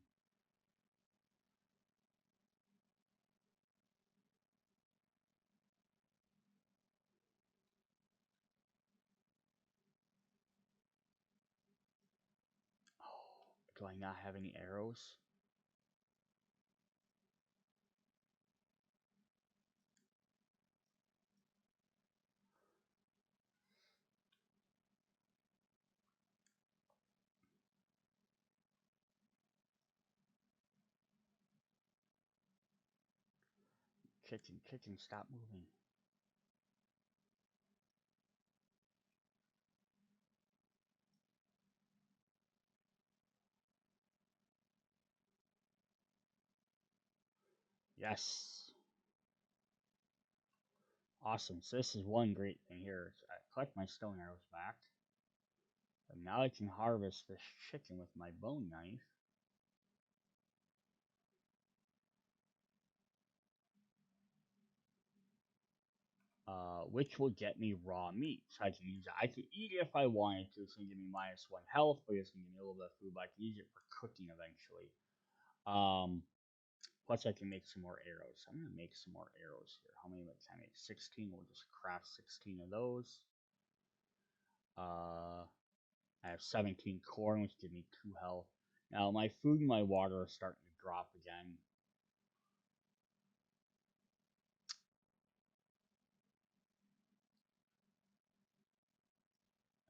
Oh, do I not have any arrows? Chicken, chicken, stop moving. Yes. Awesome. So this is one great thing here. So I collect my stone arrows back. But now I can harvest this chicken with my bone knife. which will get me raw meat. So I can use it. I can eat it if I wanted to. It's gonna give me -1 health, but it's gonna give me a little bit of food. But I can use it for cooking eventually. Plus I can make some more arrows. I'm gonna make some more arrows here. How many can I make? 16. We'll just craft 16 of those. I have 17 corn, which give me 2 health. Now my food and my water are starting to drop again.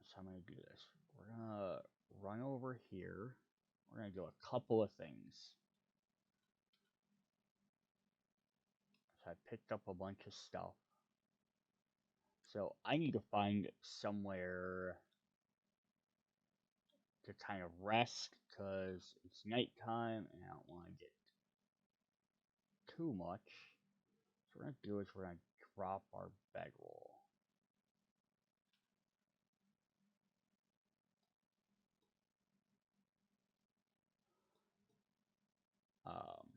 So I'm gonna do this. We're gonna run over here. We're gonna do a couple of things. So I picked up a bunch of stuff. So I need to find somewhere to kind of rest because it's nighttime and I don't want to get too much. So what we're gonna do is we're gonna drop our bedroll. Um,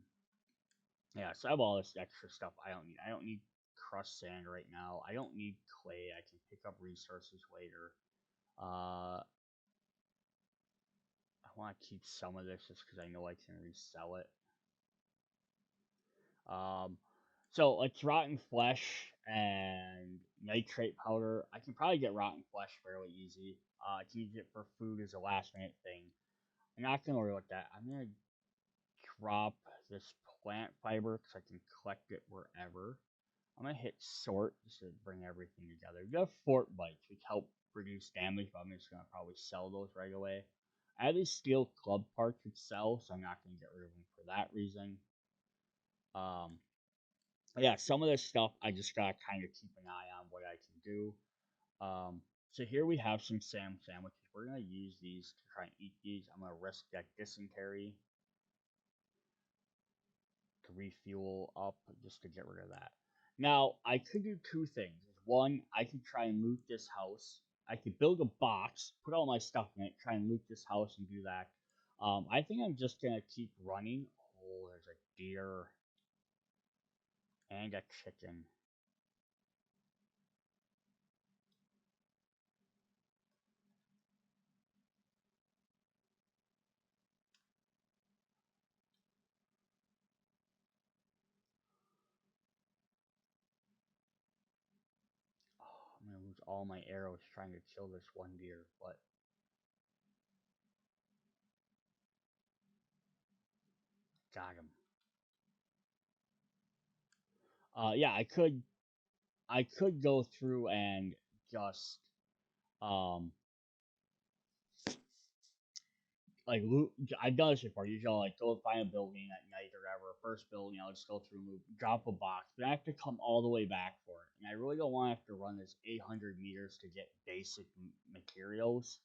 yeah, so I have all this extra stuff I don't need. I don't need crushed sand right now. I don't need clay. I can pick up resources later. I want to keep some of this just because I know I can resell it. Um, so like rotten flesh and nitrate powder, I can probably get rotten flesh fairly easy. I can use it for food as a last minute thing. I'm not gonna worry about that. I'm gonna drop this plant fiber because I can collect it wherever. I'm gonna hit sort just to bring everything together. We have fort bites, which help reduce damage, but I'm just gonna probably sell those right away. I have these steel club parts which sell, so I'm not gonna get rid of them for that reason. Um, yeah, some of this stuff I just gotta kind of keep an eye on what I can do. So here we have some Sam sandwiches. We're gonna use these to try and eat these. I'm gonna risk that dysentery to refuel up just to get rid of that. Now I could do two things. One, I could try and loot this house. I could build a box, put all my stuff in it, try and loot this house and do that. I think I'm just gonna keep running. Oh, there's a deer and a chicken. Oh, I'm gonna lose all my arrows trying to kill this one deer, but got him. Yeah, I could go through and just um like loot. I've done this before. Usually, I'll like go find a building at night or whatever. First building, I'll just go through, move, drop a box, but I have to come all the way back for it, and I really don't want to have to run this 800 meters to get basic materials.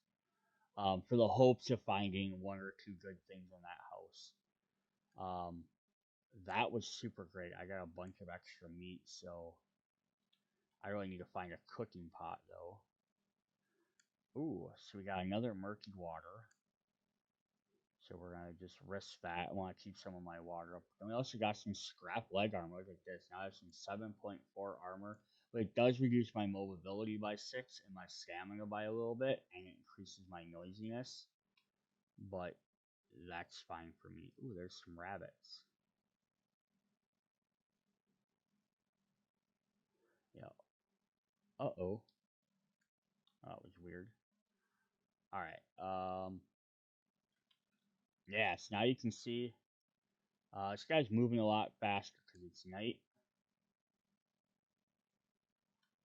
For the hopes of finding one or two good things in that house. Um, that was super great. I got a bunch of extra meat, so I really need to find a cooking pot though. Ooh, so we got another murky water. So we're gonna just risk that. I want to keep some of my water up. And we also got some scrap leg armor. Look at this. Now I have some 7.4 armor, but it does reduce my mobility by 6 and my stamina by a little bit, and it increases my noisiness. But that's fine for me. Ooh, there's some rabbits. Yeah. Uh-oh. That was weird. Alright. Yes, now you can see this guy's moving a lot faster because it's night.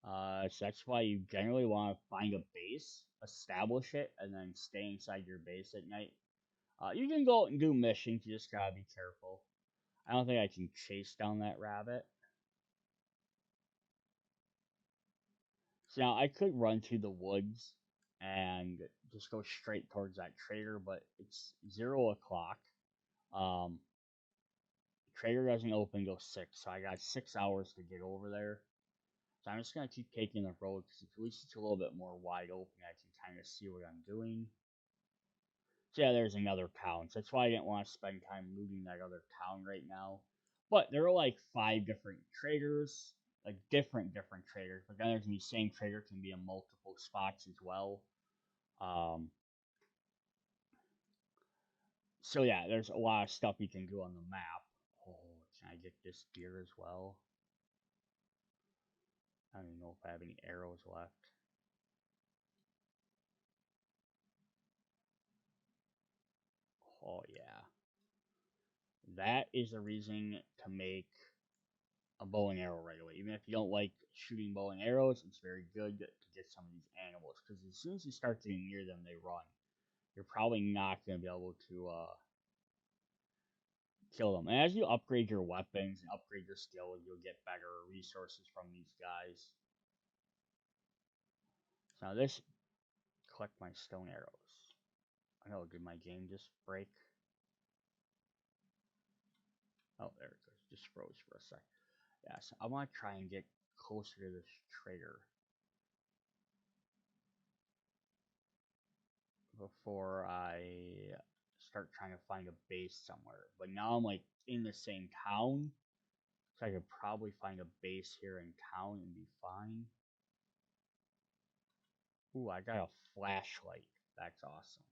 So that's why you generally want to find a base, establish it, and then stay inside your base at night. You can go out and do missions, you just gotta be careful. I don't think I can chase down that rabbit. So now I could run through the woods and just go straight towards that trader, but it's 0 o'clock. Um, trader doesn't open until 6, so I got 6 hours to get over there. So I'm just gonna keep taking the road because at least it's a little bit more wide open. I can kind of see what I'm doing. So yeah, there's another town. So that's why I didn't want to spend time looting that other town right now. But there are like 5 different traders. like different traders, but then there's the same trader can be in multiple spots as well. Um, so yeah, there's a lot of stuff you can do on the map. Oh, can I get this gear as well? I don't even know if I have any arrows left. Oh yeah, that is a reason to make a bow and arrow right away. Even if you don't like shooting bow and arrows, it's very good to get some of these animals because as soon as you start getting near them, they run. You're probably not going to be able to kill them. And as you upgrade your weapons and upgrade your skill, you'll get better resources from these guys. So now this, collect my stone arrows. I know, did my game just break? Oh, there it goes. Just froze for a sec. Yeah, so I want to try and get closer to this trader before I start trying to find a base somewhere. But now I'm like in the same town, so I could probably find a base here in town and be fine. Ooh, I got a flashlight. That's awesome.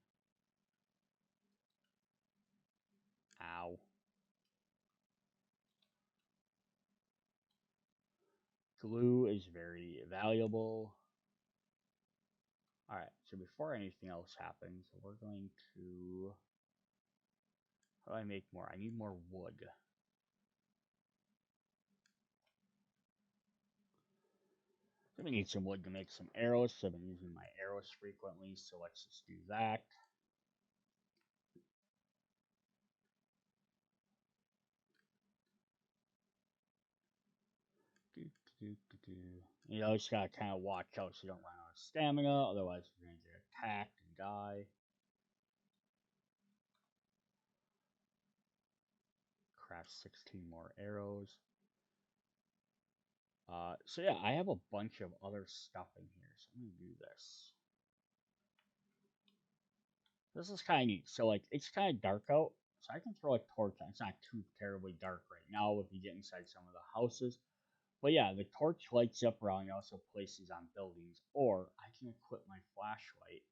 Ow. Glue is very valuable. Alright, so before anything else happens, we're going to... How do I make more? I need more wood. So we need some wood to make some arrows, so I've been using my arrows frequently, so let's just do that. You know, just gotta kind of watch out so you don't run out of stamina, otherwise you're gonna get attacked and die. Craft 16 more arrows. So yeah, I have a bunch of other stuff in here, so I'm gonna do this. This is kind of neat. So like, it's kind of dark out, so I can throw a torch on. It's not too terribly dark right now if you get inside some of the houses. But yeah, the torch lights up around. It also places on buildings, or I can equip my flashlight.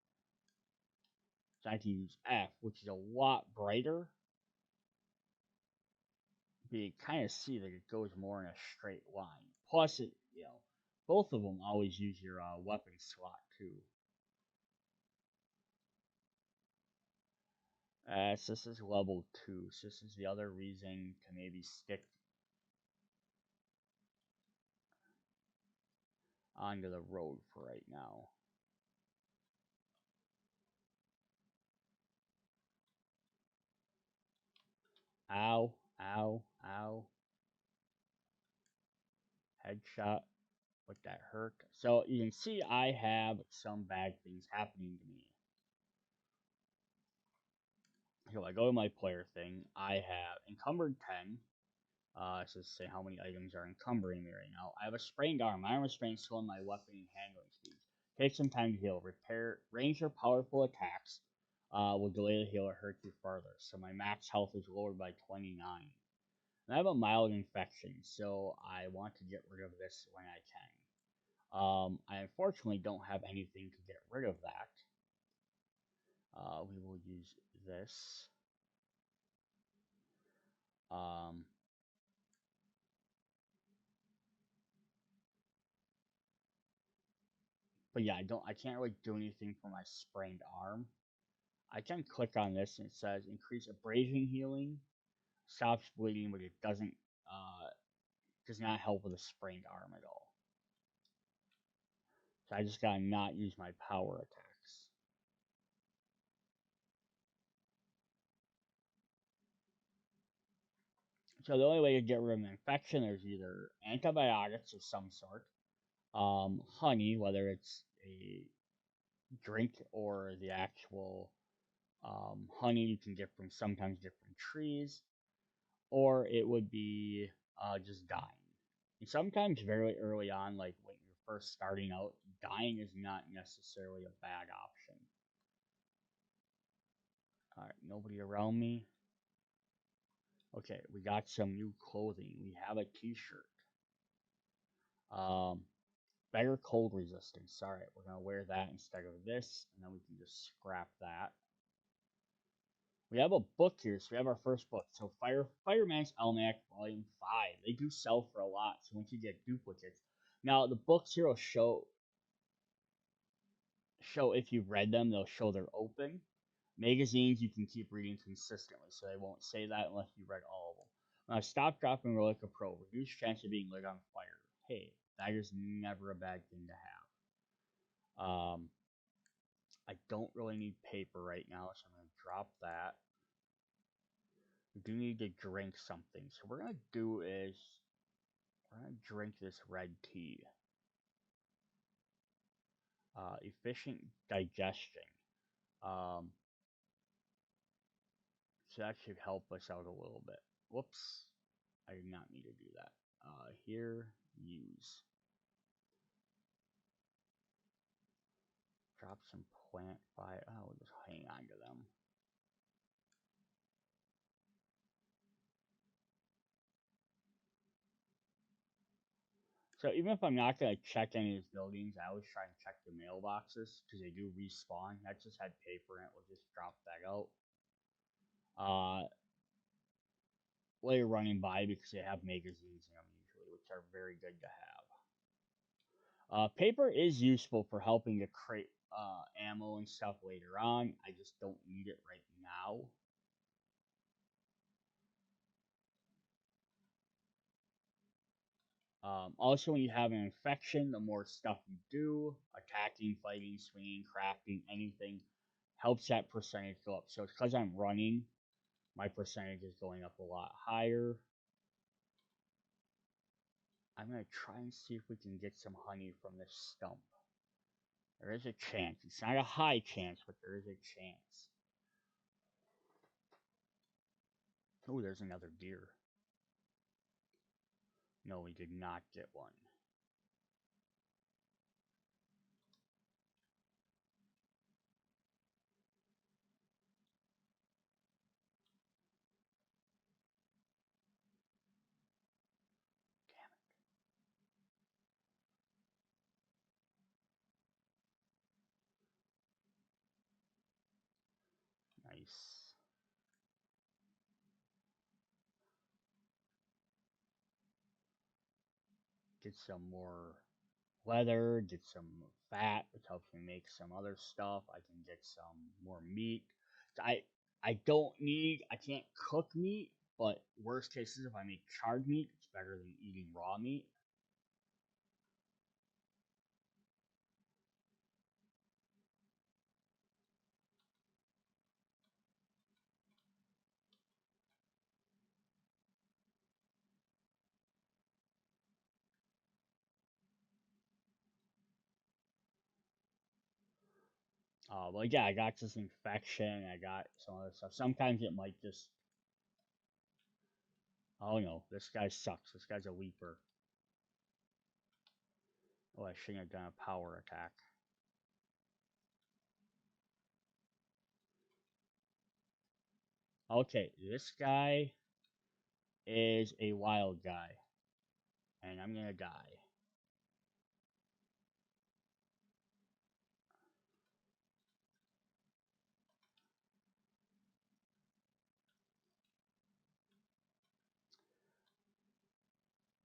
So I can use F, which is a lot brighter. But you kind of see that it goes more in a straight line. Plus, it both of them always use your weapon slot too. So this is level 2, so this is the other reason to maybe stick onto the road for right now. Ow, ow, ow. Headshot. But that hurt. So you can see I have some bad things happening to me. So I go to my player thing. I have encumbered 10. So say how many items are encumbering me right now. I have a sprained arm. My arm is sprained, slowing my weapon and handling speed. Take some time to heal. Repair range or powerful attacks will delay the heal or hurt you further. So my max health is lowered by 29. And I have a mild infection, so I want to get rid of this when I can. I unfortunately don't have anything to get rid of that. We will use this. Um, but yeah, I can't really do anything for my sprained arm. I can click on this and it says increase abrasion healing, stops bleeding, but it does not help with a sprained arm at all. So I just gotta not use my power attacks. So the only way to get rid of an infection, there's either antibiotics of some sort, honey, whether it's a drink or the actual honey you can get from sometimes different trees, or it would be just dying. And sometimes very early on, like when you're first starting out, dying is not necessarily a bad option. Alright, nobody around me. Okay, we got some new clothing. We have a t-shirt. Um, better cold resistance. All right, we're gonna wear that instead of this, and then we can just scrap that. We have a book here, so we have our first book. So Fireman's Almanac Volume 5. They do sell for a lot, so once you get duplicates. Now the books here will show if you've read them, they'll show they're open. Magazines you can keep reading consistently, so they won't say that unless you read all of them. Now stop, drop, and roll like a pro. Reduce chance of being lit on fire. Hey, that is never a bad thing to have. I don't really need paper right now, so I'm gonna drop that. We do need to drink something. So what we're gonna do is we're gonna drink this red tea. Efficient digestion. Um, so that should help us out a little bit. Whoops, I did not need to do that. Here, use. Drop some plant fire. Oh, we'll just hang on to them. So even if I'm not gonna check any of these buildings, I always try and check the mailboxes because they do respawn. That just had paper in it. We'll just drop that out. While you're running by because they have magazines in them usually, which are very good to have. Paper is useful for helping to create ammo and stuff later on. I just don't need it right now. Also, when you have an infection, the more stuff you do, attacking, fighting, swinging, crafting, anything, helps that percentage go up. So it's because I'm running, my percentage is going up a lot higher. I'm going to try and see if we can get some honey from this stump. There is a chance. It's not a high chance, but there is a chance. Oh, there's another deer. No, we did not get one. Damn it. Nice. Get some more leather, get some fat, which helps me make some other stuff. I can get some more meat. I I can't cook meat, but worst cases if I make charred meat, it's better than eating raw meat. But yeah, I got this infection. I got some other stuff. Sometimes it might just. Oh no, this guy sucks. This guy's a weeper. Oh, I shouldn't have done a power attack. Okay, this guy is a wild guy, and I'm gonna die.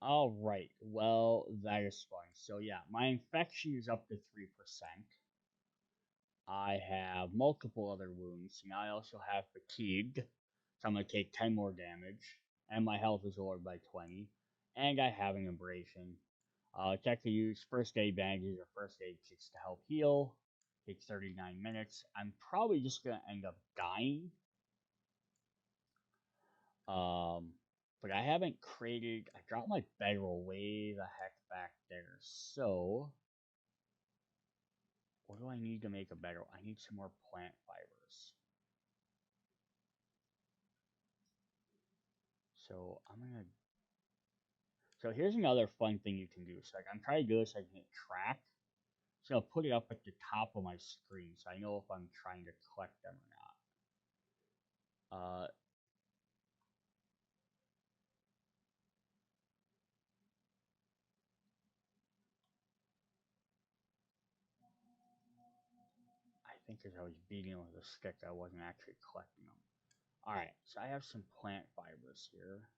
Alright, well, that is fun. So yeah, my infection is up to 3%. I have multiple other wounds, and I also have fatigued, so I'm going to take 10 more damage, and my health is lowered by 20, and I have an abrasion. Check to use first aid bandages or first aid kits to help heal. Takes 39 minutes. I'm probably just going to end up dying. But I haven't created. I dropped my bedroll way the heck back there. So, what do I need to make a bedroll? I need some more plant fibers. So I'm gonna. So here's another fun thing you can do. So like I'm trying to do this, I can hit track. So I'll put it up at the top of my screen, so I know if I'm trying to collect them or not. think as I was beating with a stick, I wasn't actually collecting them. Alright, so I have some plant fibers here.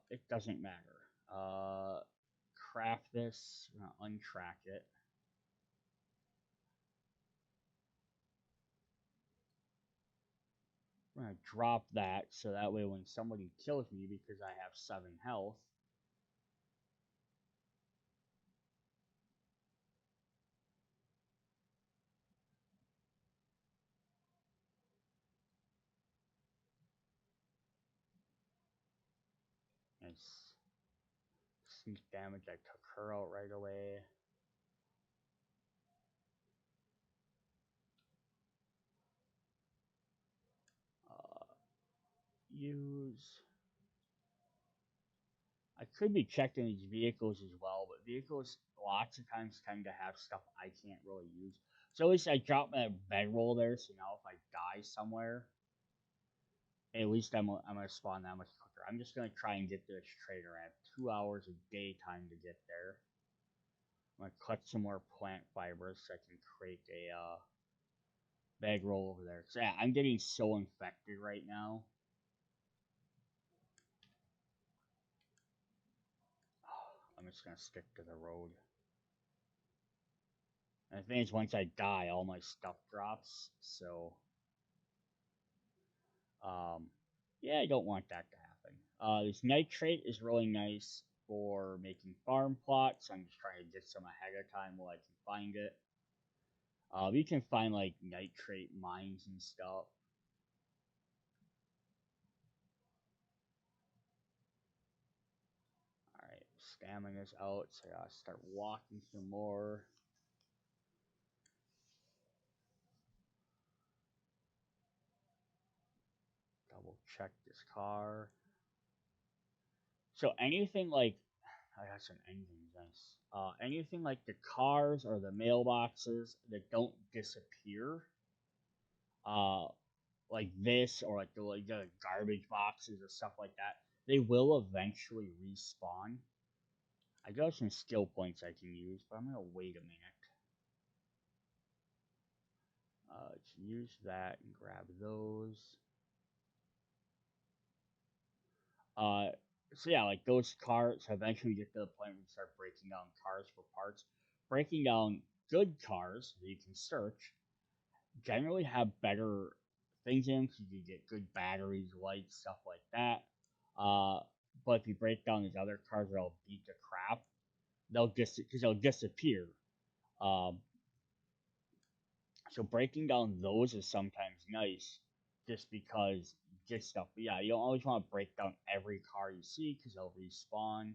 It doesn't matter. Craft this. We're gonna untrack it. We're gonna drop that so that way when somebody kills me because I have 7 health. Nice. Sneak damage, I took her out right away. Use. I could be checking these vehicles as well, but vehicles lots of times tend to have stuff I can't really use. So at least I drop my bedroll there, so now if I die somewhere, at least I'm gonna spawn that much quicker. I'm just gonna try and get to this trader. I have 2 hours of daytime to get there. I'm gonna cut some more plant fibers so I can create a bedroll over there. So yeah, I'm getting so infected right now. I'm just gonna stick to the road. And the thing is, once I die, all my stuff drops. So, um, yeah, I don't want that to happen. This nitrate is really nice for making farm plots. I'm just trying to get some ahead of time while I can find it. You can find like nitrate mines and stuff. Alright, stamina's out, so I gotta start walking some more. Double check this car. So anything like I got some engines, nice. Anything like the cars or the mailboxes that don't disappear, uh, like this or like the garbage boxes or stuff like that, they will eventually respawn. I got some skill points I can use, but I'm gonna wait a minute. Let's use that and grab those. Uh, so yeah, like those cars eventually get to the point where you start breaking down cars for parts. Breaking down good cars that you can search generally have better things in them because you can get good batteries, lights, stuff like that. Uh, but if you break down these other cars that'll beat the crap, they'll disappear. Um, so breaking down those is sometimes nice, just because you get stuff. But yeah, you don't always want to break down every car you see because they'll respawn.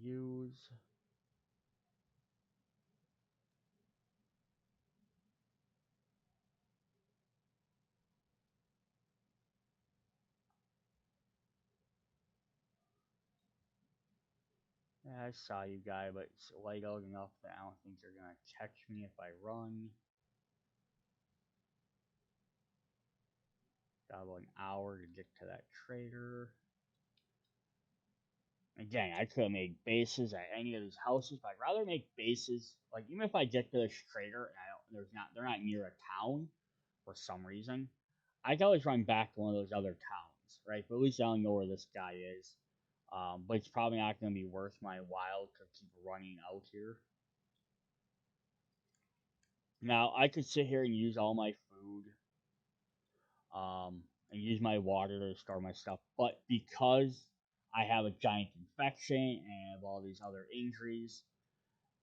Use. Yeah, I saw you guy, but it's light out enough that I don't think they're gonna catch me if I run. Got about an hour to get to that trader. Again, I could have made bases at any of these houses, but I'd rather make bases. Like even if I get to this trader and they're not near a town for some reason, I can always run back to one of those other towns, right? But at least I don't know where this guy is. But it's probably not going to be worth my while to keep running out here. Now I could sit here and use all my food, and use my water to store my stuff. But because I have a giant infection and I have all these other injuries,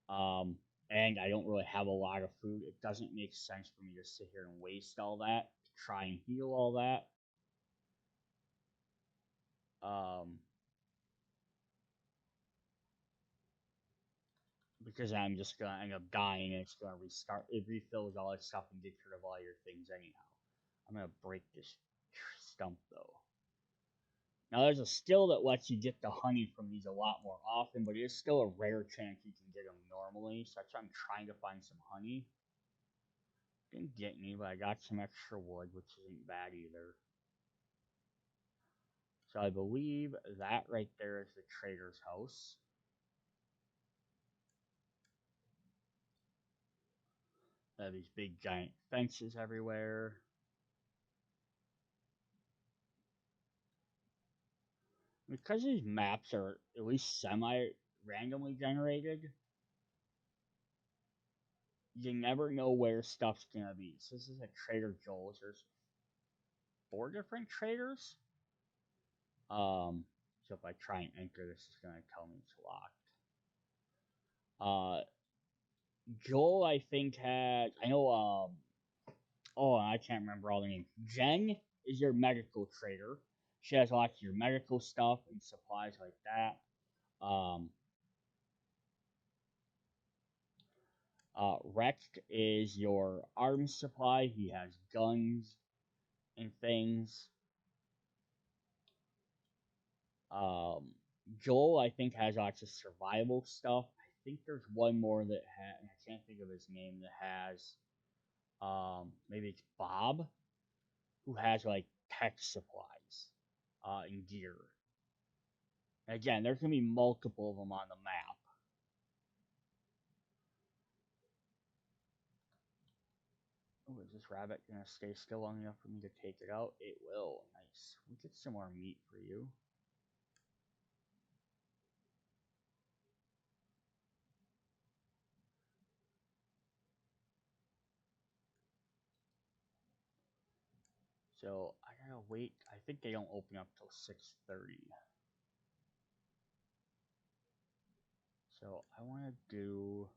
um, and I don't really have a lot of food, it doesn't make sense for me to sit here and waste all that to try and heal all that. Um, because I'm just gonna end up dying and it's gonna restart. It refills all its stuff and gets rid of all your things anyhow. I'm gonna break this stump though. Now there's a skill that lets you get the honey from these a lot more often, but it is still a rare chance you can get them normally. So that's why I'm trying to find some honey. Didn't get any, but I got some extra wood, which isn't bad either. So I believe that right there is the trader's house. They have these big giant fences everywhere. Because these maps are at least semi randomly generated, you never know where stuff's gonna be. So this is a Trader Joe's. There's 4 different traders. So if I try and enter this, it's gonna tell me it's locked. Joel, I think had I know. Oh, I can't remember all the names. Jen is your medical trader. She has lots of your medical stuff and supplies like that. Um, Rex is your arms supply. He has guns and things. Um, Joel, I think, has lots of survival stuff. I think there's one more that I can't think of his name, that has, maybe it's Bob, who has like tech supplies, and gear. And again, there's gonna be multiple of them on the map. Oh, is this rabbit gonna stay still long enough for me to take it out? It will. Nice. We'll get some more meat for you. So I gotta wait. I think they don't open up till 6:30. So I want to do.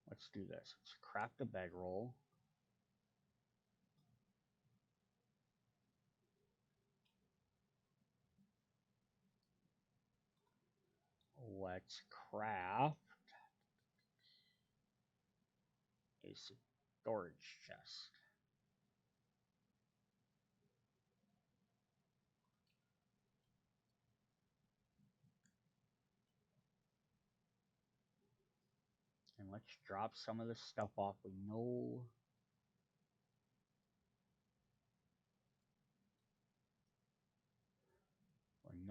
Let's do this. Let's craft a bedroll. Let's craft a storage chest. And let's drop some of the stuff off we know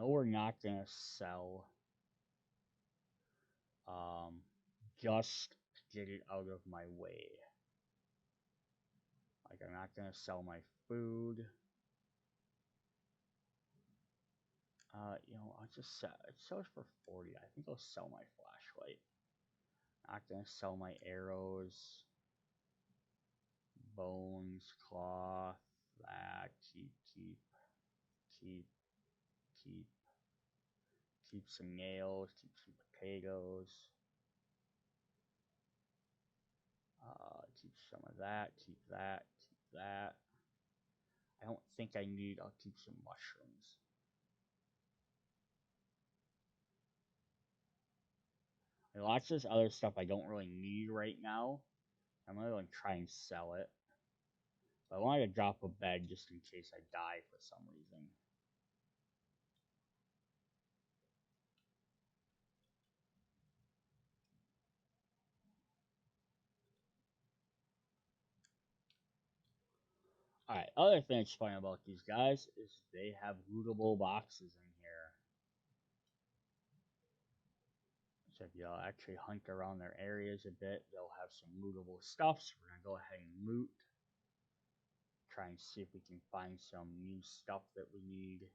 we're not gonna sell, um just to get it out of my way. Like, I'm not gonna sell my food. I'll just sell it. Sells for 40. I think I'll sell my flashlight. Not gonna sell my arrows, bones, cloth, that, keep, keep, keep some nails, keep some potatoes, keep some of that, keep that, keep that. I don't think I need, I'll keep some mushrooms. And lots of this other stuff I don't really need right now. I'm gonna try and sell it. But I wanted to drop a bed just in case I die for some reason. Alright, other thing that's fun about these guys is they have lootable boxes in here. So if you'll actually hunt around their areas a bit, they'll have some lootable stuff. So we're gonna go ahead and loot. Try and see if we can find some new stuff that we need.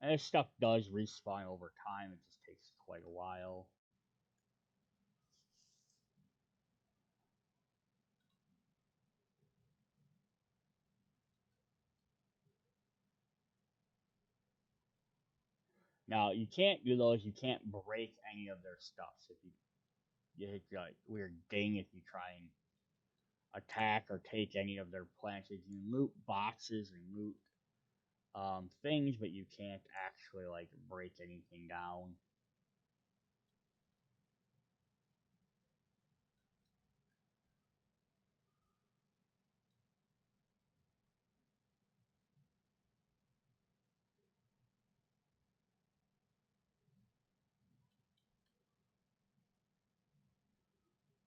And this stuff does respawn over time, it just takes quite a while. Now, you can't do those, you can't break any of their stuff. So if you hit like weird ding if you try and attack or take any of their plants. You can loot boxes and loot, things, but you can't actually like break anything down.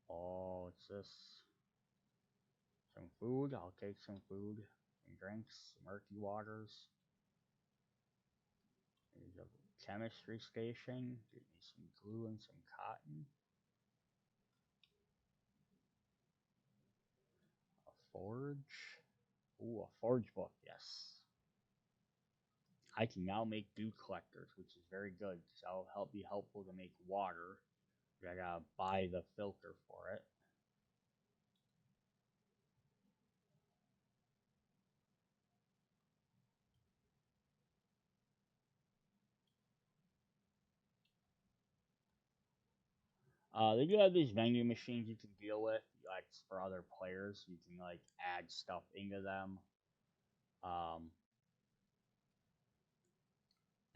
Oh, it's this. Some food. I'll take some food and drinks. Murky waters. There's a chemistry station. Give me some glue and some cotton. A forge. Ooh, a forge book, yes. I can now make dew collectors, which is very good because that'll be helpful to make water. But I gotta buy the filter for it. They do have these vending machines you can deal with, like for other players. You can like add stuff into them. Um,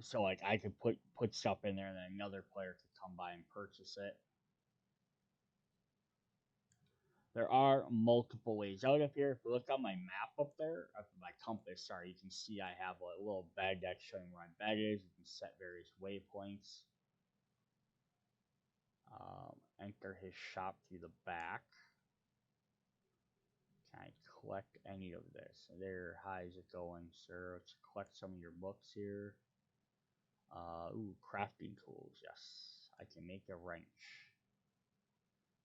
so like I could put stuff in there, and then another player could come by and purchase it. There are multiple ways out of here. If you look on my map up there, up my compass, sorry, you can see I have a little bed that's showing where my bed is. You can set various waypoints. Enter his shop through the back. Can I collect any of this? There, how's it going, sir? Let's collect some of your books here. Ooh, crafting tools. Yes, I can make a wrench.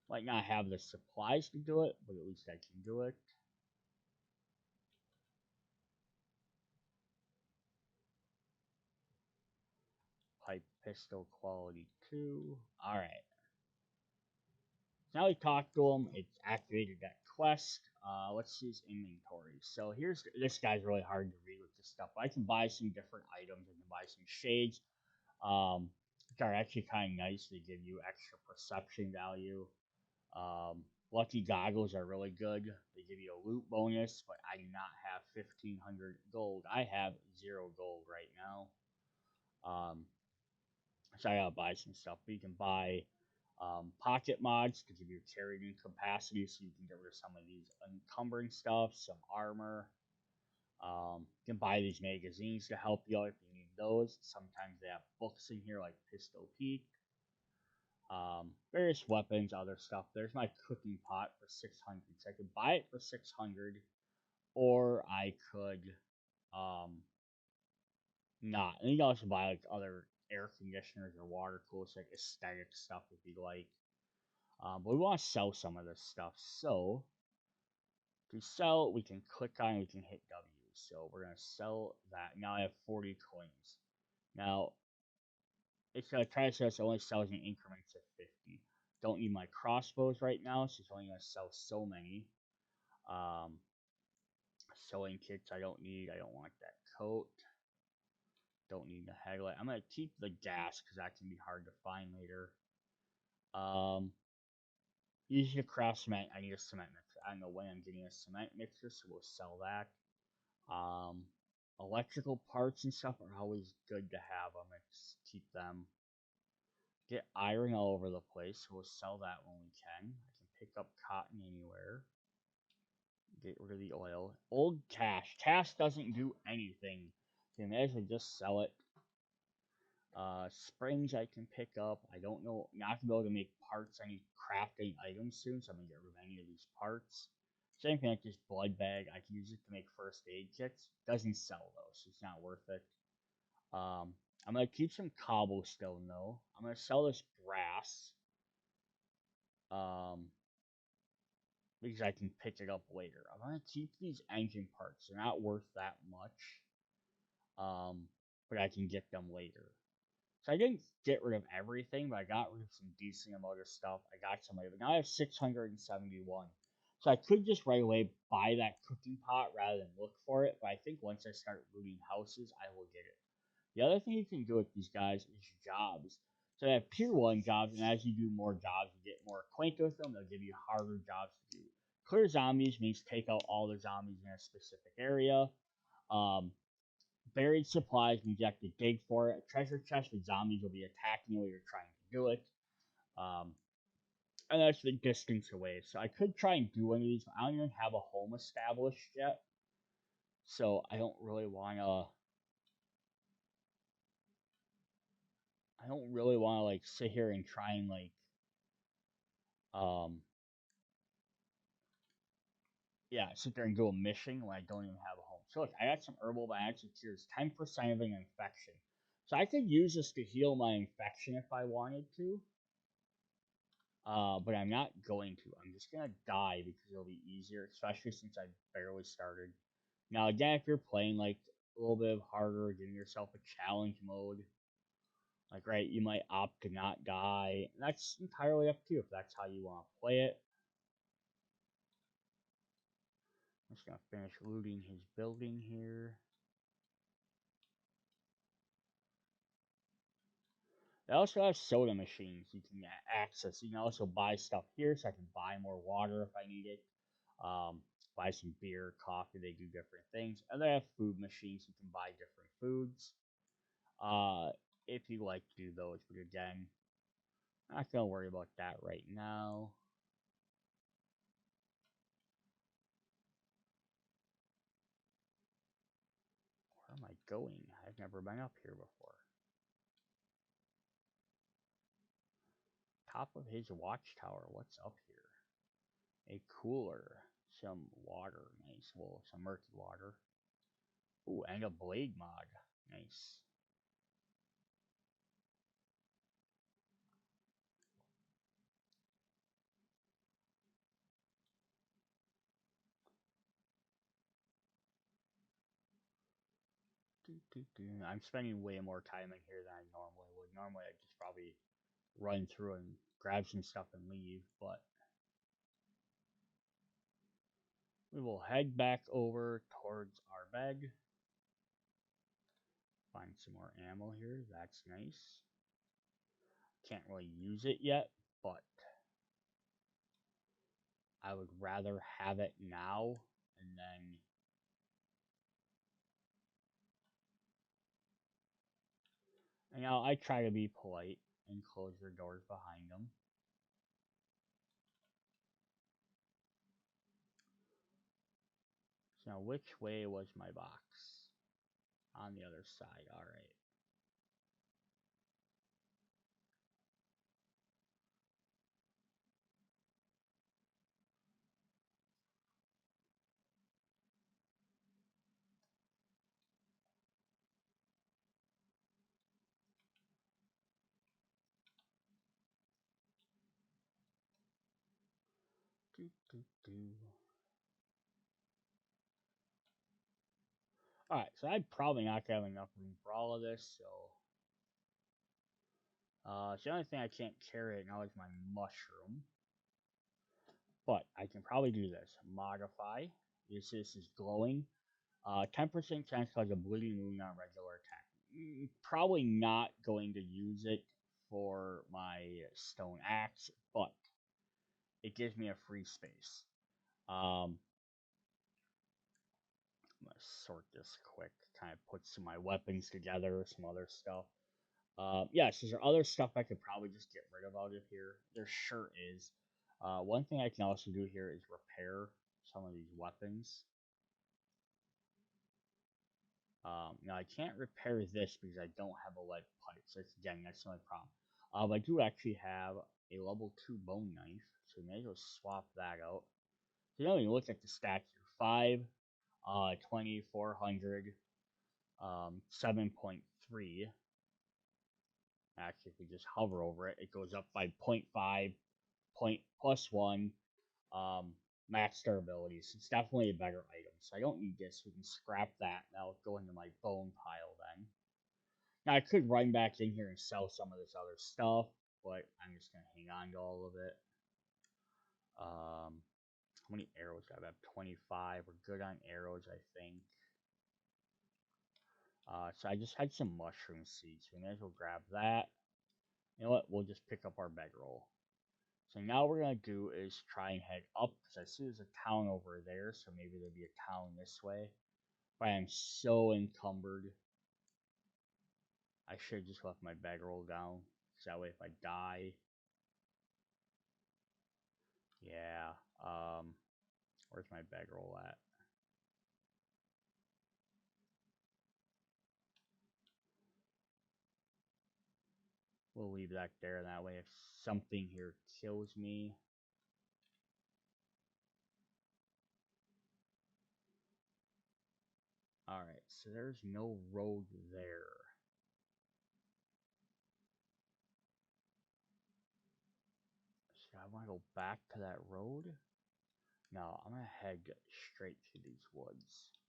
Might not have the supplies to do it, but at least I can do it. Pipe pistol quality 2. Alright. Now we talked to him. It's activated that quest. Let's see his inventory. So here's this guy's really hard to read with this stuff. I can buy some different items. I can buy some shades, which are actually kind of nice. They give you extra perception value. Lucky goggles are really good. They give you a loot bonus, but I do not have 1,500 gold. I have 0 gold right now. So I gotta buy some stuff. But you can buy pocket mods to give you carrying capacity, so you can get rid of some of these encumbering stuff, some armor. You can buy these magazines to help you out if you need those. Sometimes they have books in here like Pistol Peak. Various weapons, other stuff. There's my cooking pot for 600. So I could buy it for 600, or I could not. And you can also buy like other air conditioners or water coolers, like aesthetic stuff if you like. But we want to sell some of this stuff. So to sell, we can click on it, we can hit W. So we're gonna sell that. Now I have 40 coins. Now it's gonna try to say it only sells in increments of 50. Don't need my crossbows right now, so it's only gonna sell so many. Um, Sewing kits I don't need. I don't want that coat. Don't need the headlight. I'm gonna keep the gas because that can be hard to find later. Um, Using a craft cement, I need a cement mixer. I don't know when I'm getting a cement mixer, so we'll sell that. Um, Electrical parts and stuff are always good to have. I'm gonna keep them. Get iron all over the place, so we'll sell that when we can. I can pick up cotton anywhere. Get rid of the oil. Old cash. Cash doesn't do anything. So you may as well just sell it. Springs I can pick up. I don't know. Not gonna be able to make parts. I need crafting items soon, so I'm gonna get rid of any of these parts. Same thing like this blood bag. I can use it to make first aid kits. Doesn't sell though, so it's not worth it. I'm gonna keep some cobblestone though. I'm gonna sell this brass. Um, because I can pick it up later. I'm gonna keep these engine parts. They're not worth that much. But I can get them later. So I didn't get rid of everything, but I got rid of some decent amount of stuff. I got some of it. Now I have 671. So I could just right away buy that cooking pot rather than look for it. But I think once I start looting houses, I will get it. The other thing you can do with these guys is jobs. So they have tier 1 jobs, and as you do more jobs, you get more acquainted with them. They'll give you harder jobs to do. Clear zombies means take out all the zombies in a specific area. Um, Buried supplies means you have to dig for it. A treasure chest with zombies will be attacking you while you're trying to do it. Um, and that's the distance away. So I could try and do one of these. But I don't even have a home established yet. So I don't really want to. I don't really want to like sit here and try and like um yeah, sit there and do a mission when I don't even have a home. So look, I got some herbal magic cures, 10% of an infection. So I could use this to heal my infection if I wanted to. But I'm not going to. I'm just gonna die because it'll be easier, especially since I barely started. Now again, if you're playing like a little bit harder, giving yourself a challenge mode, like right, you might opt to not die. That's entirely up to you if that's how you want to play it. I'm just gonna finish looting his building here. They also have soda machines you can access. You can also buy stuff here, so I can buy more water if I need it. Um, Buy some beer, coffee. They do different things, and they have food machines. You can buy different foods. Uh, if you like to do those, but again, not gonna worry about that right now. Where am I going? I've never been up here before. Top of his watchtower. What's up here? A cooler, some water, nice. Well, some murky water. Ooh, and a blade mod. Nice. I'm spending way more time in here than I normally would. Normally, I'd just probably run through and grab some stuff and leave, but we will head back over towards our bed. Find some more ammo here. That's nice. Can't really use it yet, but I would rather have it now and then. And now I try to be polite and close the doors behind them. So now, which way was my box? On the other side. All right. Do, do, do. Alright, so I'm probably not gonna have enough room for all of this, so the only thing I can't carry right now is my mushroom. But I can probably do this. Modify. This is glowing. 10% chance to cause a bleeding wound on regular attack. Probably not going to use it for my stone axe, but it gives me a free space. I'm gonna sort this quick, kind of put some of my weapons together, some other stuff. Yes, is there other stuff I could probably just get rid of out of here? There sure is. One thing I can also do here is repair some of these weapons. Now I can't repair this because I don't have a lead pipe. So again, that's the only problem. I do actually have a level 2 bone knife, so we may as well swap that out. So now you look at the stats here: 5, 20, 400, 7.3. Actually, if we just hover over it, it goes up by 0.5, point plus 1, um, max durability. So it's definitely a better item. So I don't need this. We can scrap that. That'll go into my bone pile then. Now I could run back in here and sell some of this other stuff, but I'm just gonna hang on to all of it. How many arrows do I have? 25. We're good on arrows, I think. So I just had some mushroom seeds. We may as well grab that. You know what? We'll just pick up our bedroll. So now we're going to do is try and head up, because I see there's a town over there, so maybe there'll be a town this way. But I am so encumbered. I should have just left my bedroll down, so that way if I die... Yeah, where's my bedroll at? We'll leave that there, that way if something here kills me... So there's no road there. So I want to go back to that road? No, I'm gonna head straight to these woods.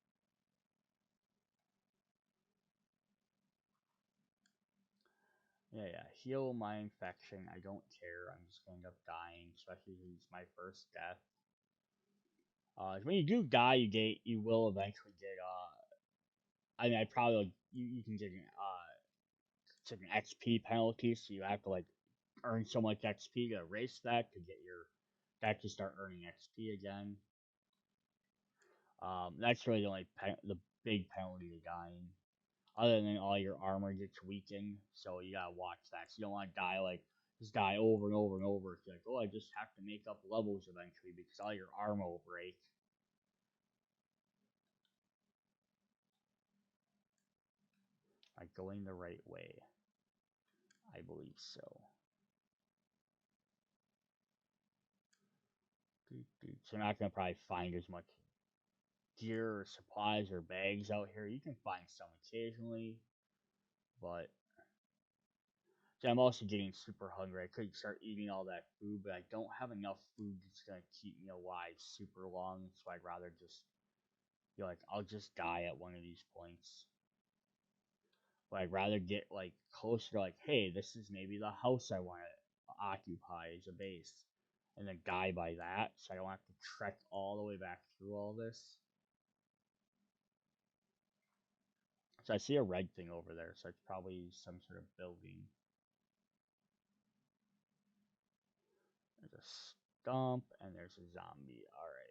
Yeah, yeah. Heal my infection. I don't care. I'm just gonna end up dying, especially if it's my first death. When you do die, you will eventually get I mean, I probably like you can get it's like an XP penalty, so you have to like earn so much XP to erase that to get your that to start earning XP again. That's really the big penalty to dying. Other than all your armor gets weakened, so you gotta watch that. So you don't want to die like just die over and over and over. It's like, oh, I just have to make up levels eventually because all your armor will break. Like going the right way, I believe so. So you're not gonna probably find as much gear or supplies or bags out here. You can find some occasionally, but so I'm also getting super hungry. I could start eating all that food, but I don't have enough food that's gonna keep me alive super long. So I'd rather just be like, I'll just die at one of these points. But I'd rather get like closer to like, hey, this is maybe the house I want to occupy as a base, and then die by that, so I don't have to trek all the way back through all this. So I see a red thing over there, so it's probably some sort of building. There's a stump and there's a zombie. Alright.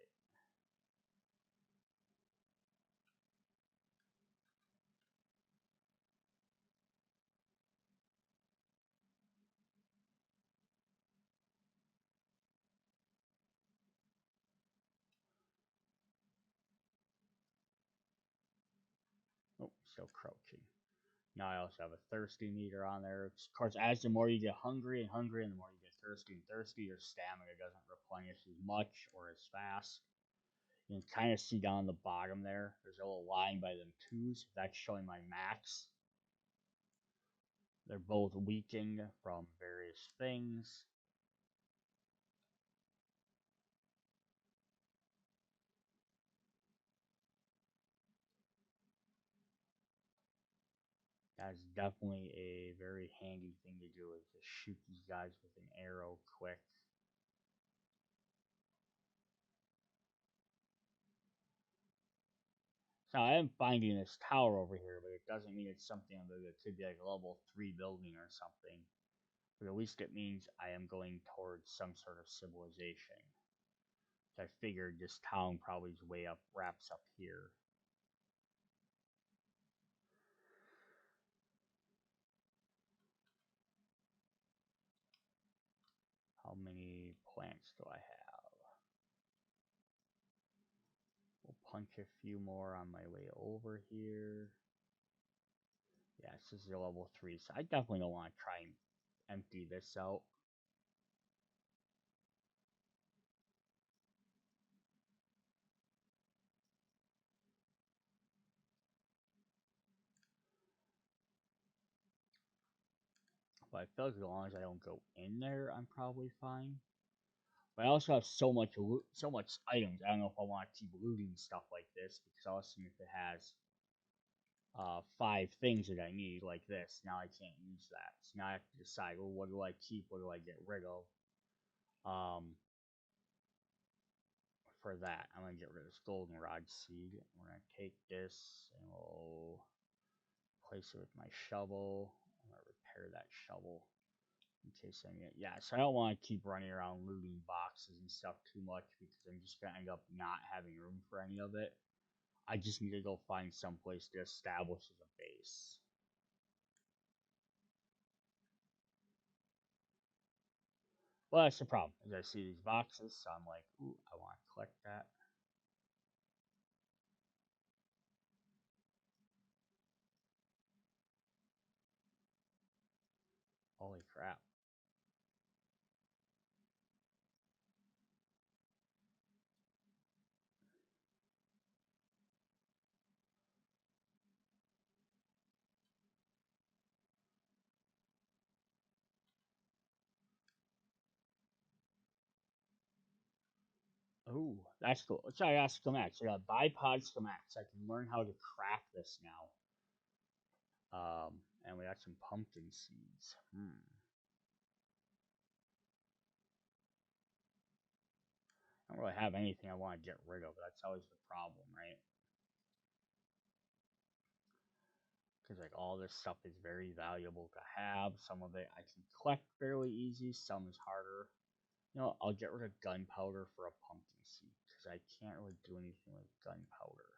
Oh, still crouching. Now I also have a thirsty meter on there. Of course, as the more you get hungry and hungry, and the more you get thirsty and thirsty, your stamina doesn't replenish as much or as fast. You can kind of see down the bottom there. There's a little line by them twos. That's showing my max. They're both weakened from various things. That's definitely a very handy thing to do, is to shoot these guys with an arrow quick. Now, I am finding this tower over here, but it doesn't mean it's something that could be like a level 3 building or something. But at least it means I am going towards some sort of civilization. So I figured this town probably is way up, wraps up here. How many plants do I have? We'll punch a few more on my way over here. Yeah, this is a level 3, so I definitely don't want to try and empty this out. But I feel like as long as I don't go in there, I'm probably fine. But I also have so much so much items. I don't know if I want to keep looting stuff like this, because I'll see if it has 5 things that I need like this. Now I can't use that. So now I have to decide, well, what do I keep? What do I get rid of? For that, I'm gonna get rid of this goldenrod seed. We're gonna take this and we'll place it with my shovel. I'm gonna repair that shovel in case I need it. Yeah, so I don't want to keep running around looting boxes and stuff too much, because I'm just gonna end up not having room for any of it. I just need to go find some place to establish as a base. Well, that's the problem, is I see these boxes, so I'm like, ooh, I want to collect that. Holy crap. Ooh, that's cool. Let's try out schematics. I got bipod schematics. I can learn how to craft this now. And we got some pumpkin seeds. I don't really have anything I want to get rid of. That's always the problem, right? Because like all this stuff is very valuable to have. Some of it I can collect fairly easy. Some is harder. You know, I'll get rid of gunpowder for a pumpkin seed because I can't really do anything with gunpowder.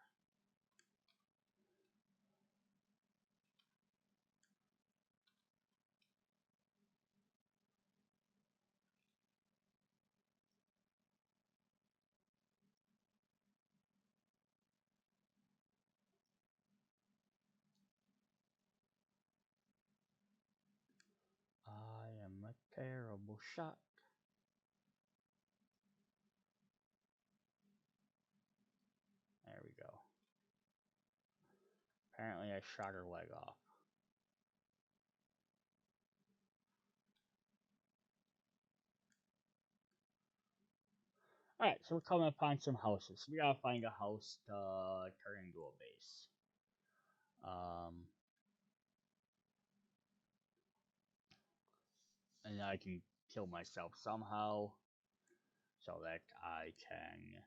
I am a terrible shot. There we go. Apparently I shot her leg off. Alright, so we're coming upon some houses. We gotta find a house to turn into a base. And I can kill myself somehow so that I can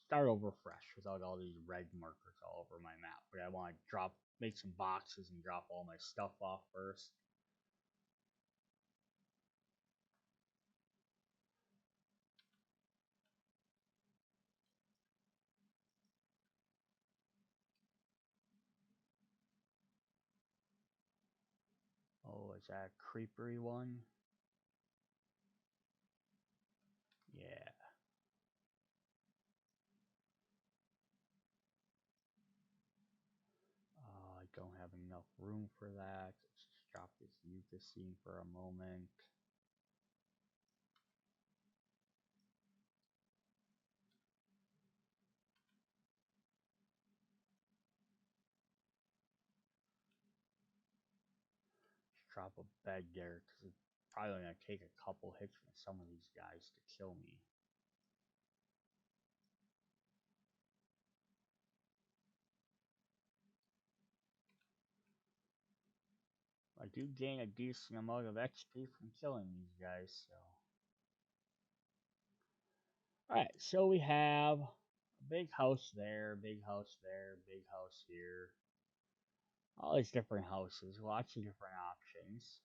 start over fresh without all these red markers all over my map. But I want to make some boxes and drop all my stuff off first. Oh, is that a creepery one? Yeah. I don't have enough room for that. Let's just drop this Yucca scene for a moment. Just drop a bed there because it's probably going to take a couple hits from some of these guys to kill me. I do gain a decent amount of XP from killing these guys, so. Alright, so we have a big house there, big house there, big house here. All these different houses, lots of different options.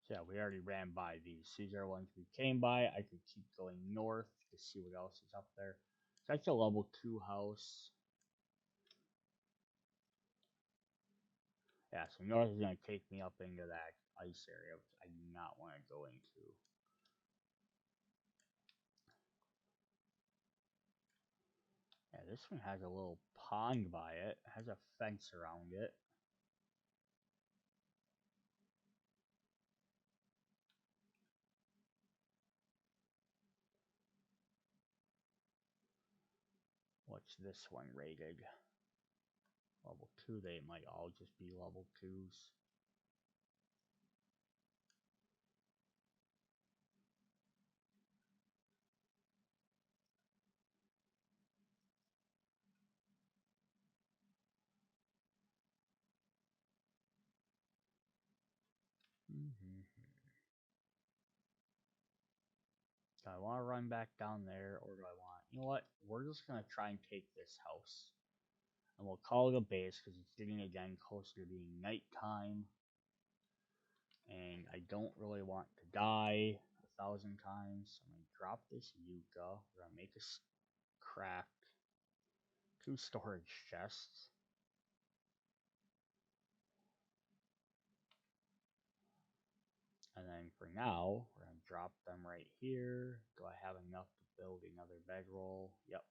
So yeah, we already ran by these. These are ones we came by. I could keep going north to see what else is up there. So that's a level 2 house. Yeah, so north is going to take me up into that ice area, which I do not want to go into. Yeah, this one has a little pond by it. It has a fence around it. What's this one rated? Level 2, they might all just be level 2s. Do I want to run back down there, or do I want... You know what? We're just going to try and take this house. And we'll call it a base, because it's getting, again, closer to being nighttime. And I don't really want to die 1,000 times. I'm going to drop this yucca. We're going to make a craft 2 storage chests. And then for now, we're going to drop them right here. Do I have enough to build another bedroll? Yep.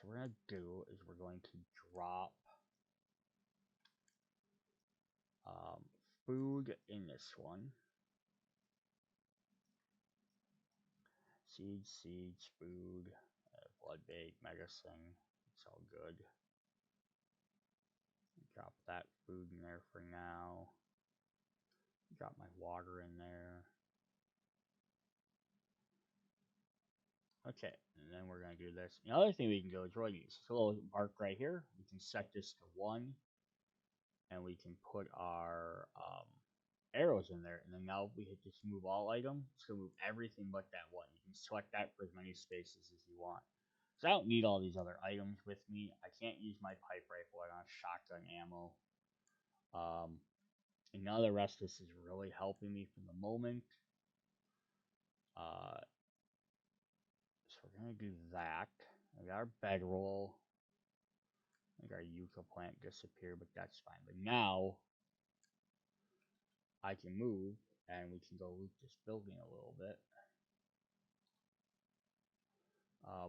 So what we're gonna do is we're going to drop um, food in this one. Siege, food, blood bait, medicine. It's all good. Drop that food in there for now. Drop my water in there. Okay, and then we're gonna do this. The other thing we can do is really use this little mark right here. We can set this to 1, and we can put our arrows in there. And then now we hit just move all item. It's gonna move everything but that one. You can select that for as many spaces as you want. So I don't need all these other items with me. I can't use my pipe rifle. I don't have shotgun ammo. And now the rest of this is really helping me for the moment. So we're gonna do that. We got our bedroll. I think our yucca plant disappeared, but that's fine. But now I can move and we can go loot this building a little bit.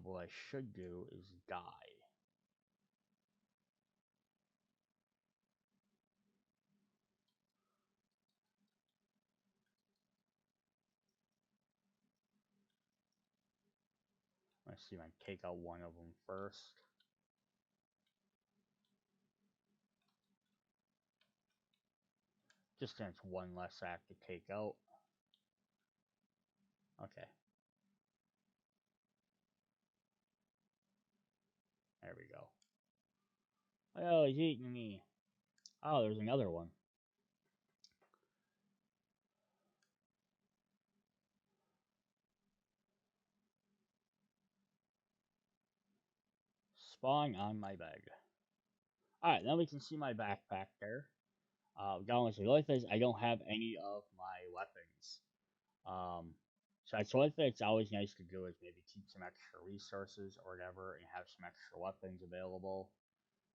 What I should do is die. Let's see if I can take out one of them first. Just then it's one less I have to take out. Okay. There we go. Oh, he's eating me. Oh, there's another one. Spawn on my bed. Alright, now we can see my backpack there. The only thing is I don't have any of my weapons. So that's one thing that's always nice to do is maybe keep some extra resources or whatever and have some extra weapons available.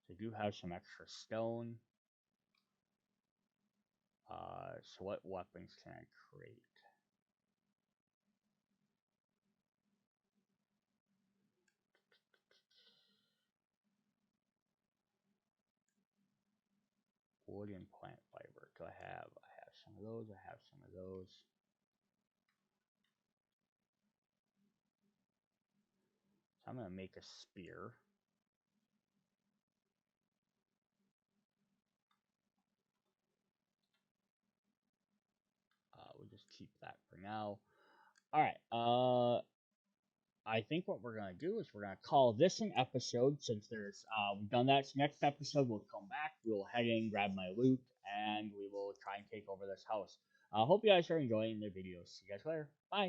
So I do have some extra stone. So what weapons can I create? Wood and plant fiber. Do I have? I have some of those. I have some of those. So I'm gonna make a spear. We'll just keep that for now. All right. I think what we're gonna do is we're gonna call this an episode since there's we've done that. So next episode we'll come back, we'll head in, grab my loot, and we will try and take over this house. I hope you guys are enjoying the videos. See you guys later. Bye.